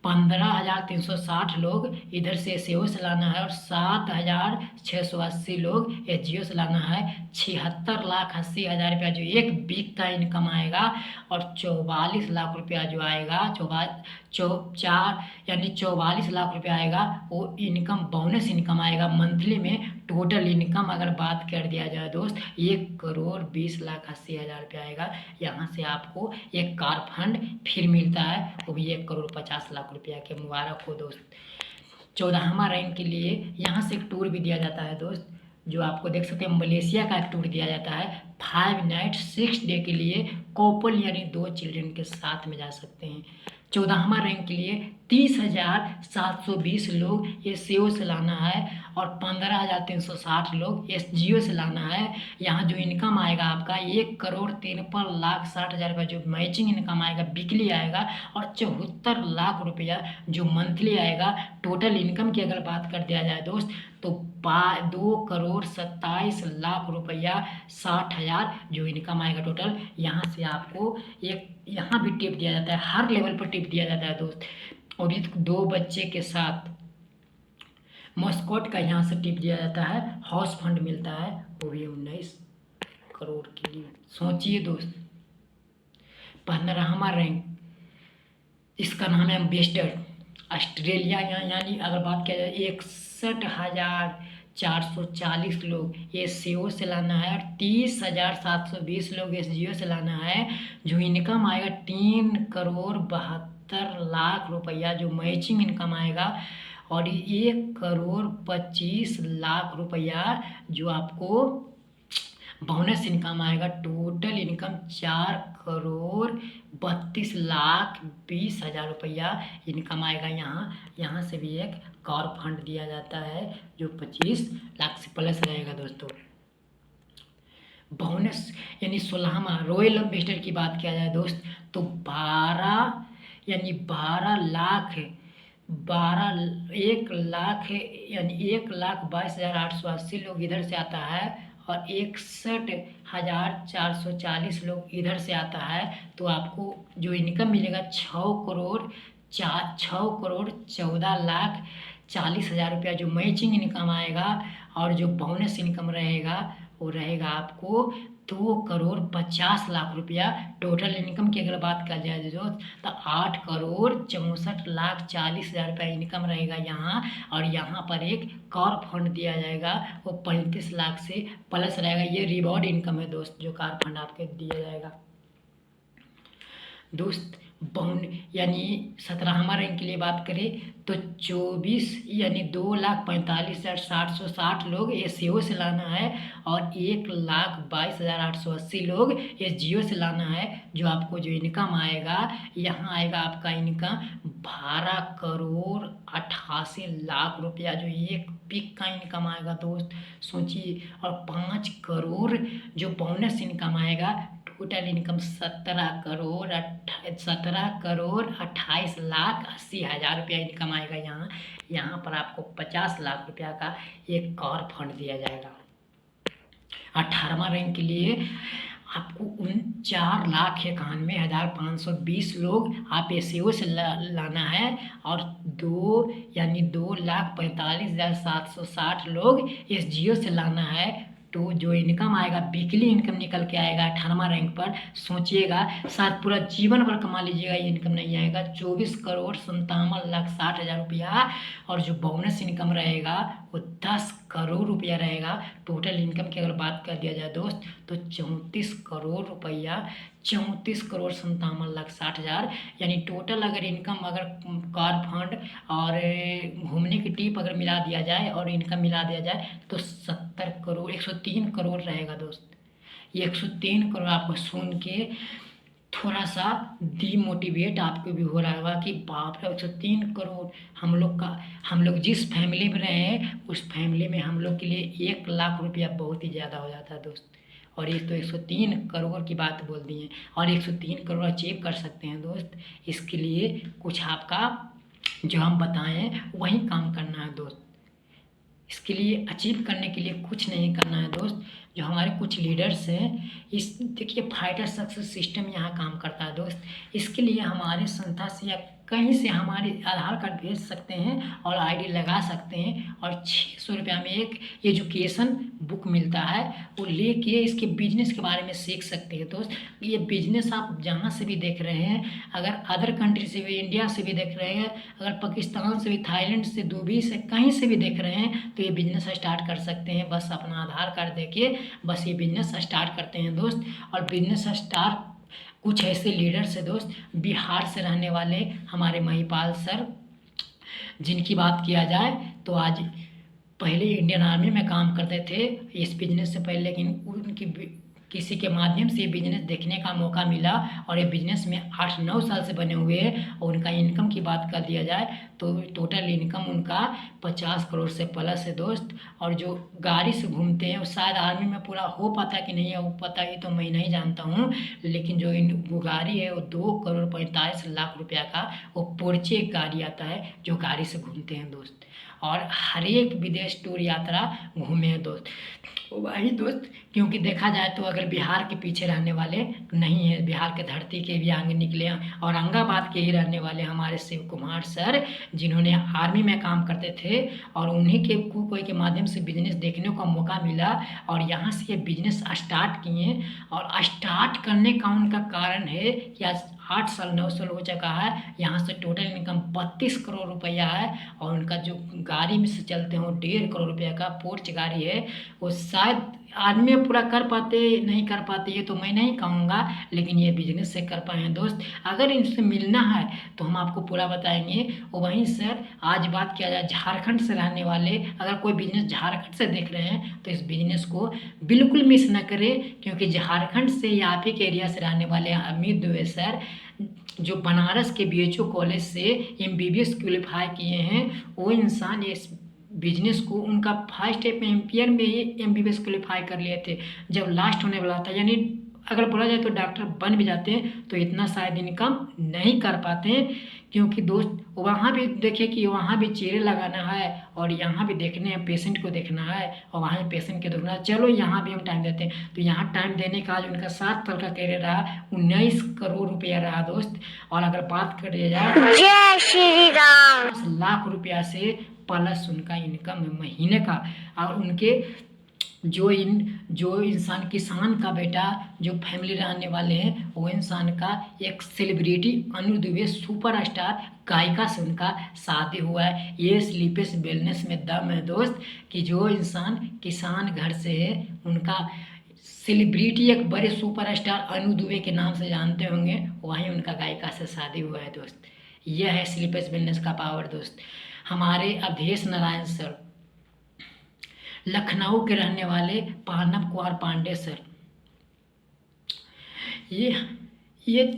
15,360 लोग इधर से एसएओ से लाना है, और 7,680 लोग एचजीओ से लाना है। 76,80,000 रुपया जो एक वीक का इनकम आएगा, और 44 लाख रुपया जो आएगा, 44 लाख रुपया आएगा वो इनकम बोनस इनकम आएगा मंथली में। टोटल इनकम अगर बात कर दिया जाए दोस्त 1,20,80,000 रुपया आएगा। यहाँ से आपको एक कार फंड फिर मिलता है, वो भी 1,50,00,000 रुपया के। मुबारक हो दोस्त। 14वां रैंक के लिए यहाँ से एक टूर भी दिया जाता है दोस्त, जो आपको देख सकते हैं मलेशिया का एक टूर दिया जाता है 5 नाइट 6 डे के लिए। कपल यानी 2 चिल्ड्रन के साथ में जा सकते हैं। 14वां रैंक के लिए 30,720 लोग ये सेओ से लाना है, और 15,360 लोग एसजीओ से लाना है। यहाँ जो इनकम आएगा आपका 1,53,60,000 रुपये जो मैचिंग इनकम आएगा वीकली आएगा, और 74 लाख रुपया जो मंथली आएगा। टोटल इनकम की अगर बात कर दिया जाए दोस्त तो 2,27,00,000 रुपया 60,000 जो इनकम आएगा टोटल। यहाँ से आपको एक यहाँ भी टिप दिया जाता है, हर लेवल पर टिप दिया जाता है दोस्त। और ये 2 बच्चे के साथ मस्कट का यहाँ से टिप दिया जाता है, हाउस फंड मिलता है, वो भी 19 करोड़ के लिए। सोचिए दोस्त। 15वां रैंक, इसका नाम है एम्बेसडर ऑस्ट्रेलिया। यानी अगर बात किया जाए 61,440 लोग ये सेओ से लाना है, और 30,720 लोग एसजीओ से लाना है। जो इनकम आएगा 3,72,00,000 रुपया जो मैचिंग इनकम आएगा, और 1,25,00,000 रुपया जो आपको बोनस इनकम आएगा। टोटल इनकम 4,32,20,000 रुपया इनकम आएगा। यहाँ से भी एक कार फंड दिया जाता है जो 25 लाख से प्लस रहेगा दोस्तों। बोनस यानी 16वां रॉयल एम्बेसडर की बात किया जाए दोस्त तो 1,22,880 लोग इधर से आता है, और 61,440 लोग इधर से आता है, तो आपको जो इनकम मिलेगा 6,14,14,40,000 रुपया जो मैचिंग इनकम आएगा। और जो बोनस इनकम रहेगा वो रहेगा आपको 2,50,00,000 रुपया। टोटल इनकम की अगर बात कर जाए दोस्त, तो 8,64,40,000 रुपया इनकम रहेगा यहाँ। और यहाँ पर एक कार फंड दिया जाएगा, वो 35 लाख से प्लस रहेगा। ये रिवॉर्ड इनकम है दोस्त, जो कार फंड आपको दिया जाएगा दोस्त। यानी 17वां रैंक के लिए बात करें तो 24 यानी 2,45,760 लोग SEO से लाना है, और 1,22,880 लोग SGO से लाना है। जो आपको जो इनकम आएगा, यहाँ आएगा आपका इनकम 12,88,00,000 रुपया, जो एक पिक का इनकम आएगा दोस्त, सोचिए। और 5 करोड़ जो बोनस इनकम आएगा। टोटल इनकम 17,28,80,000 रुपया इनकम आएगा यहाँ। यहाँ पर आपको 50 लाख रुपया का एक कार फंड दिया जाएगा। 18वां रैंक के लिए आपको 4,91,520 लोग आप SEO से लाना है, और 2,45,760 लोग SGO से लाना है। तो जो इनकम आएगा, वीकली इनकम निकल के आएगा 18वां रैंक पर। सोचिएगा, शायद पूरा जीवन भर कमा लीजिएगा, ये इनकम नहीं आएगा। 24,57,60,000 रुपया। और जो बोनस इनकम रहेगा वो 10 करोड़ रुपया रहेगा। टोटल इनकम की अगर बात कर दिया जाए दोस्त, तो 34 करोड़ रुपया, 34,57,60,000। यानी टोटल अगर इनकम, अगर कार फंड और घूमने की टिप अगर मिला दिया जाए और इनकम मिला दिया जाए, तो 103 करोड़ रहेगा दोस्त। ये 103 करोड़ आपको सुन के थोड़ा सा डिमोटिवेट आपको भी हो रहा होगा कि बाप रे 103 करोड़। हम लोग जिस फैमिली में रहे हैं, उस फैमिली में हम लोग के लिए 1 लाख रुपया बहुत ही ज़्यादा हो जाता है दोस्त। और ये तो 103 करोड़ की बात बोल दी है, और 103 करोड़ अचीव कर सकते हैं दोस्त। इसके लिए कुछ आपका जो हम बताएं वही काम करना है दोस्त। इसके लिए अचीव करने के लिए कुछ नहीं करना है दोस्त। जो हमारे कुछ लीडर्स हैं, इस देखिए फाइटर सक्सेस सिस्टम यहाँ काम करता है दोस्त। इसके लिए हमारे संस्था से या कहीं से हमारे आधार कार्ड भेज सकते हैं और ID लगा सकते हैं, और 600 रुपया में एक एजुकेशन बुक मिलता है, वो लेके इसके बिजनेस के बारे में सीख सकते हैं दोस्त। ये बिजनेस आप जहाँ से भी देख रहे हैं, अगर अदर कंट्री से भी, इंडिया से भी देख रहे हैं, अगर पाकिस्तान से भी, थाईलैंड से, दुबई से, कहीं से भी देख रहे हैं, तो ये बिजनेस स्टार्ट कर सकते हैं। बस अपना आधार कार्ड देके बस ये बिजनेस स्टार्ट करते हैं दोस्त। और बिजनेस स्टार्ट कुछ ऐसे लीडर्स है दोस्त, बिहार से रहने वाले हमारे महिपाल सर, जिनकी बात किया जाए तो आज पहले इंडियन आर्मी में काम करते थे इस बिजनेस से पहले, लेकिन उनकी किसी के माध्यम से बिजनेस देखने का मौका मिला, और ये बिजनेस में 8-9 साल से बने हुए हैं। और उनका इनकम की बात कर दिया जाए तो टोटल इनकम उनका 50 करोड़ से प्लस है दोस्त। और जो गाड़ी से घूमते हैं, वो शायद आर्मी में पूरा हो पाता कि नहीं हो पाता, ये तो मैं नहीं जानता हूँ, लेकिन जो वो गाड़ी है वो 2,45,00,000 रुपया का वो पोर्चे गाड़ी आता है, जो गाड़ी से घूमते हैं दोस्त। और हर एक विदेश टूर यात्रा घूमे हैं दोस्त। वही दोस्त, क्योंकि देखा जाए तो अगर बिहार के पीछे रहने वाले नहीं है, बिहार के धरती के भी आगे निकले, औरंगाबाद के ही रहने वाले हमारे शिव कुमार सर, जिन्होंने आर्मी में काम करते थे, और उन्हीं के कोई के माध्यम से बिजनेस देखने का मौका मिला, और यहाँ से ये बिजनेस स्टार्ट किए। और स्टार्ट करने का उनका कारण है कि आज 8 साल 9 साल हो चुका है, यहाँ से टोटल इनकम 32 करोड़ रुपया है। और उनका जो गाड़ी में से चलते हैं 1.5 करोड़ रुपया का पोर्च गाड़ी है, वो शायद आदमी पूरा कर पाते नहीं कर पाते, ये तो मैं नहीं कहूँगा, लेकिन ये बिजनेस से कर पाए हैं दोस्त। अगर इनसे मिलना है तो हम आपको पूरा बताएंगे। वहीं सर, आज बात किया जाए झारखंड से रहने वाले, अगर कोई बिजनेस झारखंड से देख रहे हैं तो इस बिजनेस को बिल्कुल मिस न करें, क्योंकि झारखंड से या आप ही के एरिया से रहने वाले अमित दुबे सर, जो बनारस के BHU कॉलेज से MBBS क्वालिफाई किए हैं, वो इंसान इस बिजनेस को उनका फर्स्ट MPR में ही MBBS क्वालिफाई कर लिए थे। जब लास्ट होने वाला था, यानी अगर बोला जाए तो डॉक्टर बन भी जाते हैं तो इतना शायद इनकम नहीं कर पाते हैं, क्योंकि दोस्त वहाँ भी देखिए कि वहाँ भी चेहरे लगाना है और यहाँ भी देखने हैं, पेशेंट को देखना है और वहाँ भी पेशेंट के देखना है। चलो यहाँ भी हम टाइम देते हैं, तो यहाँ टाइम देने का आज उनका 7 साल का करियर रहा, 19 करोड़ रुपया रहा दोस्त। और अगर बात करिए जाए जय श्री राम, 10 लाख रुपया से प्लस उनका इनकम है महीने का। और उनके जो इंसान किसान का बेटा जो फैमिली रहने वाले हैं, वो इंसान का एक celebrity Anu Dubey super star गायिका से उनका शादी हुआ है। ये स्लीपेस वेलनेस में दम है दोस्त, कि जो इंसान किसान घर से है उनका सेलिब्रिटी एक बड़े सुपर स्टार अनु दुबे के नाम से जानते होंगे, वहीं उनका गायिका से शादी हुआ है दोस्त। यह है स्लीपेस वेलनेस का पावर दोस्त। हमारे अवधेश नारायण सर लखनऊ के रहने वाले पानव कुमार पांडे सर, ये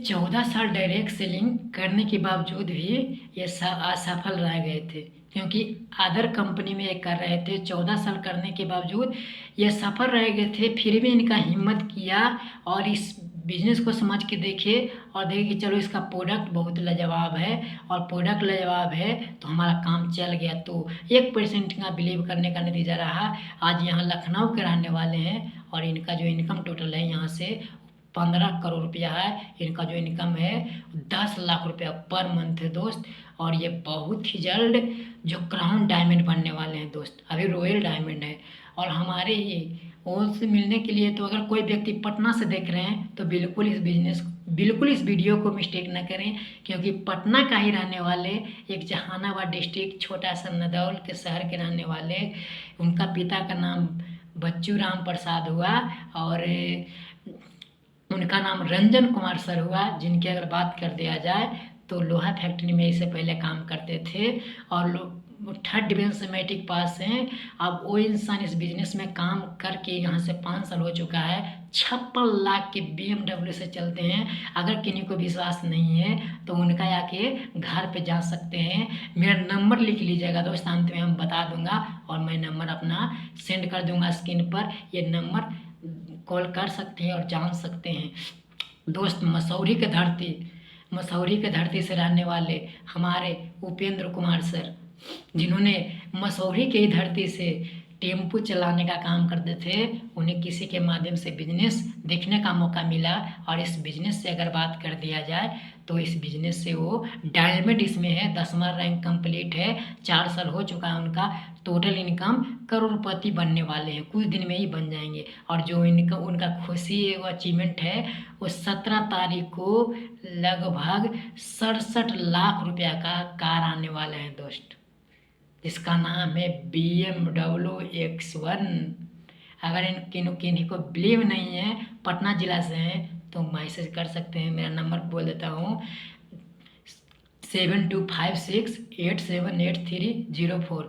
14 साल डायरेक्ट सेलिंग करने के बावजूद भी ये असफल रह गए थे, क्योंकि अदर कंपनी में ये कर रहे थे। 14 साल करने के बावजूद ये सफल रह गए थे, फिर भी इनका हिम्मत किया और इस बिजनेस को समझ के देखिए और देखिए कि चलो इसका प्रोडक्ट बहुत लाजवाब है और प्रोडक्ट लाजवाब है तो हमारा काम चल गया। तो 1% का बिलीव करने का नतीजा रहा। आज यहाँ लखनऊ के रहने वाले हैं और इनका जो इनकम टोटल है यहाँ से 15 करोड़ रुपया है। इनका जो इनकम है 10 लाख रुपया पर मंथ है दोस्त। और ये बहुत ही जल्द जो क्राउन डायमंड बनने वाले हैं दोस्त, अभी रॉयल डायमंड है। और हमारे ये उनसे मिलने के लिए तो अगर कोई व्यक्ति पटना से देख रहे हैं तो बिल्कुल इस वीडियो को मिस्टेक न करें, क्योंकि पटना का ही रहने वाले, एक जहानाबाद डिस्ट्रिक्ट छोटा सा नदौल के शहर के रहने वाले, उनका पिता का नाम बच्चू राम प्रसाद हुआ और उनका नाम रंजन कुमार सर हुआ, जिनकी अगर बात कर दिया जाए तो लोहा फैक्ट्री में इससे पहले काम करते थे और 3rd डिवीजन से मैट्रिक पास हैं। अब वो इंसान इस बिजनेस में काम करके यहाँ से 5 साल हो चुका है। 56 लाख के BMW से चलते हैं। अगर किन्हीं को विश्वास नहीं है तो उनका आके घर पे जा सकते हैं। मेरा नंबर लिख लीजिएगा दोस्त, अंत में हम बता दूंगा और मैं नंबर अपना सेंड कर दूंगा स्क्रीन पर। ये नंबर कॉल कर सकते हैं और जान सकते हैं दोस्त। मसौरी के धरती से रहने वाले हमारे उपेंद्र कुमार सर, जिन्होंने मसौरी के ही धरती से टेम्पू चलाने का काम करते थे, उन्हें किसी के माध्यम से बिजनेस देखने का मौका मिला और इस बिजनेस से अगर बात कर दिया जाए तो इस बिजनेस से वो डायमंड इसमें है, 10वां रैंक कंप्लीट है, 4 साल हो चुका है उनका। टोटल इनकम करोड़पति बनने वाले हैं, कुछ दिन में ही बन जाएंगे। और जो उनका खुशी है वो अचीवमेंट है, वो 17 तारीख को लगभग 67 लाख रुपया का कार आने वाला है दोस्त। इसका नाम है BMW X1। अगर किन्हीं को बिलीव नहीं है, पटना ज़िला से हैं तो मैसेज कर सकते हैं। मेरा नंबर बोल देता हूँ 7256878304।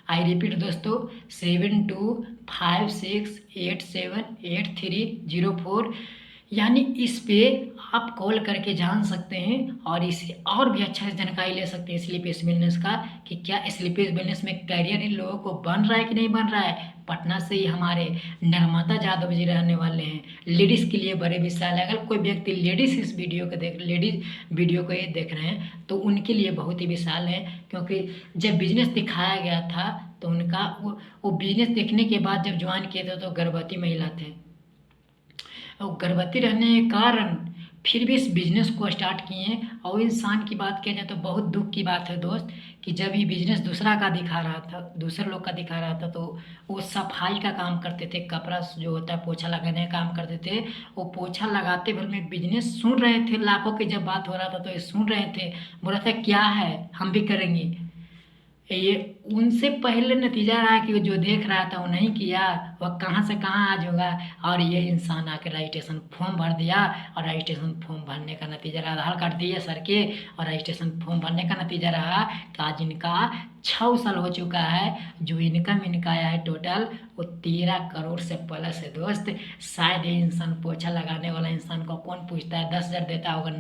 आई रिपीट दोस्तों 7256878304। यानी इस पे आप कॉल करके जान सकते हैं और इसे और भी अच्छा से जानकारी ले सकते हैं स्लीपेस बिजनेस का, कि क्या स्लीपेस बिजनेस में करियर इन लोगों को बन रहा है कि नहीं बन रहा है। पटना से ही हमारे नर्मदा यादव जी रहने वाले हैं। लेडीज़ के लिए बड़े विशाल है। अगर कोई व्यक्ति लेडीज़ इस वीडियो को ये देख रहे हैं तो उनके लिए बहुत ही विशाल है, क्योंकि जब बिजनेस दिखाया गया था तो उनका वो बिजनेस देखने के बाद जब ज्वाइन किए थे तो गर्भवती महिला थे और गर्भवती रहने के कारण फिर भी इस बिज़नेस को स्टार्ट किए। और इंसान की बात किया जाए तो बहुत दुख की बात है दोस्त, कि जब ये बिज़नेस दूसरे लोग का दिखा रहा था तो वो सफाई का काम करते थे, कपड़ा जो होता है पोछा लगाने का काम करते थे। वो पोछा लगाते भर में बिजनेस सुन रहे थे, लाखों की जब बात हो रहा था तो ये सुन रहे थे, बोला था क्या है हम भी करेंगे। ये उनसे पहले नतीजा रहा कि जो देख रहा था वो नहीं किया, वह कहाँ से कहाँ आज होगा। और ये इंसान आकर रजिस्ट्रेशन फॉर्म भर दिया और रजिस्ट्रेशन फॉर्म भरने का नतीजा रहा, आधार कार्ड दिए सर के और रजिस्ट्रेशन फॉर्म भरने का नतीजा रहा कि आज इनका 6 साल हो चुका है। जो इनकम इनका आया है टोटल वो 13 करोड़ से प्लस है दोस्त। शायद ये इंसान पोछा लगाने वाला इंसान को कौन पूछता है, 10,000 देता होगा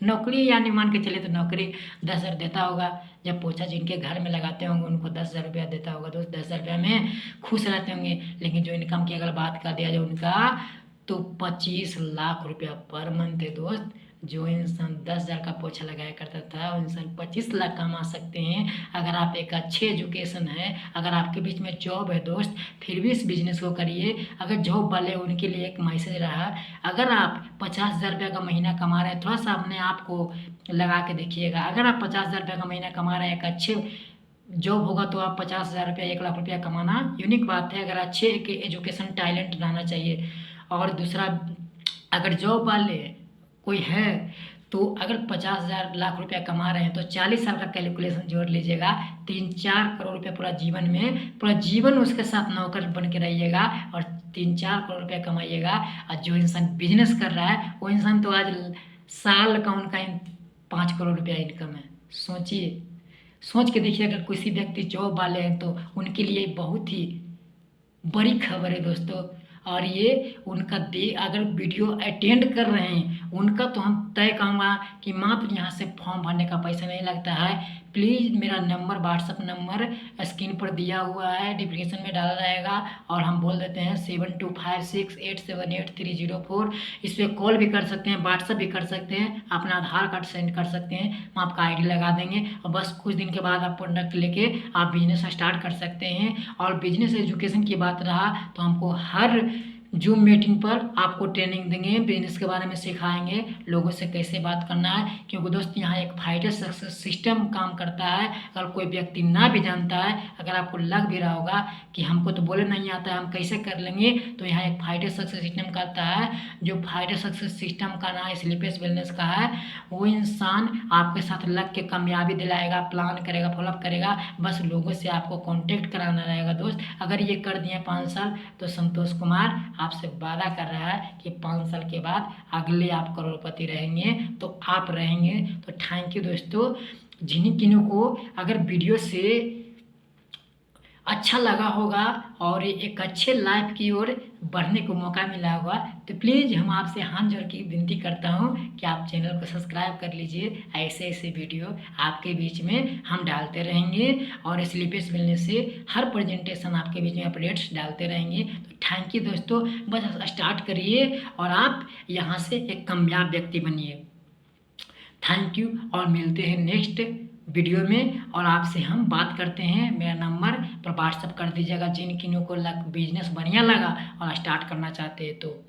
नौकरी, यानी मान के चले तो नौकरी 10,000 देता होगा। जब पोछा जिनके घर में लगाते होंगे उनको 10,000 रुपया देता होगा दोस्त। 10,000 रुपया में खुश रहते होंगे। लेकिन जो इनकम की अगर बात कर दिया जाए उनका तो 25 लाख रुपया पर मंथ है दोस्त। जो इंसान 10,000 का पोछा लगाया करता था वो इंसान 25 लाख कमा सकते हैं अगर आप एक अच्छे एजुकेशन है, अगर आपके बीच में जॉब है दोस्त, फिर भी इस बिजनेस को करिए। अगर जॉब वाले उनके लिए एक मैसेज रहा, अगर आप 50,000 रुपये का महीना कमा रहे हैं, थोड़ा सा अपने आप को लगा के देखिएगा। अगर आप 50,000 रुपये का महीना कमा रहे हैं, एक अच्छे जॉब होगा तो आप 50,000 रुपया 1 लाख रुपया कमाना यूनिक बात है। अगर अच्छे एक एजुकेशन टैलेंट रहना चाहिए। और दूसरा, अगर जॉब वाले कोई है तो अगर 50,000 लाख रुपया कमा रहे हैं तो 40 साल का कैलकुलेशन जोड़ लीजिएगा, 3-4 करोड़ रुपया पूरा जीवन में, पूरा जीवन उसके साथ नौकर बन के रहिएगा और 3-4 करोड़ रुपया कमाइएगा। और जो इंसान बिजनेस कर रहा है वो इंसान तो आज साल का उनका 5 करोड़ रुपया इनकम है। सोचिए, सोच के देखिए, अगर किसी व्यक्ति जॉब वाले हैं तो उनके लिए बहुत ही बड़ी खबर है दोस्तों। और ये उनका अगर वीडियो अटेंड कर रहे हैं उनका तो हम तय कहूँगा कि मात्र यहाँ से फॉर्म भरने का पैसा नहीं लगता है। प्लीज़ मेरा नंबर, व्हाट्सअप नंबर स्क्रीन पर दिया हुआ है, डिस्क्रिप्शन में डाला रहेगा। और हम बोल देते हैं 7256878304। इस पर कॉल भी कर सकते हैं, व्हाट्सअप भी कर सकते हैं, अपना आधार कार्ड सेंड कर सकते हैं, हम आपका आईडी लगा देंगे और बस कुछ दिन के बाद आप प्रोडक्ट लेके आप बिजनेस स्टार्ट कर सकते हैं। और बिजनेस एजुकेशन की बात रहा तो हमको हर जूम मीटिंग पर आपको ट्रेनिंग देंगे, बिजनेस के बारे में सिखाएंगे, लोगों से कैसे बात करना है। क्योंकि दोस्त यहाँ एक फाइटर सक्सेस सिस्टम काम करता है। अगर कोई व्यक्ति ना भी जानता है, अगर आपको लग भी रहा होगा कि हमको तो बोले नहीं आता है, हम कैसे कर लेंगे, तो यहाँ एक फाइटर सक्सेस सिस्टम करता है। जो फाइटर सक्सेस सिस्टम का नाम स्लीपलेस वेलनेस का है, वो इंसान आपके साथ लग के कामयाबी दिलाएगा, प्लान करेगा, फॉलोअप करेगा। बस लोगों से आपको कॉन्टेक्ट कराना रहेगा दोस्त। अगर ये कर दिए 5 साल तो संतोष कुमार आपसे वादा कर रहा है कि 5 साल के बाद अगले आप करोड़पति रहेंगे, तो आप रहेंगे। तो थैंक यू दोस्तों। जिन्हीं किन्हीं को अगर वीडियो से अच्छा लगा होगा और एक अच्छे लाइफ की ओर बढ़ने को मौका मिला होगा तो प्लीज़ हम आपसे हाथ जोड़ के विनती करता हूँ कि आप चैनल को सब्सक्राइब कर लीजिए। ऐसे ऐसे वीडियो आपके बीच में हम डालते रहेंगे और स्लीपलेस वेलनेस से हर प्रेजेंटेशन आपके बीच में अपडेट्स डालते रहेंगे। तो थैंक यू दोस्तों, बस स्टार्ट करिए और आप यहाँ से एक कामयाब व्यक्ति बनिए। थैंक यू और मिलते हैं नेक्स्ट वीडियो में और आपसे हम बात करते हैं। मेरा नंबर पर व्हाट्सअप कर दीजिएगा जिन किन्हीं को बिजनेस बढ़िया लगा और स्टार्ट करना चाहते हैं तो।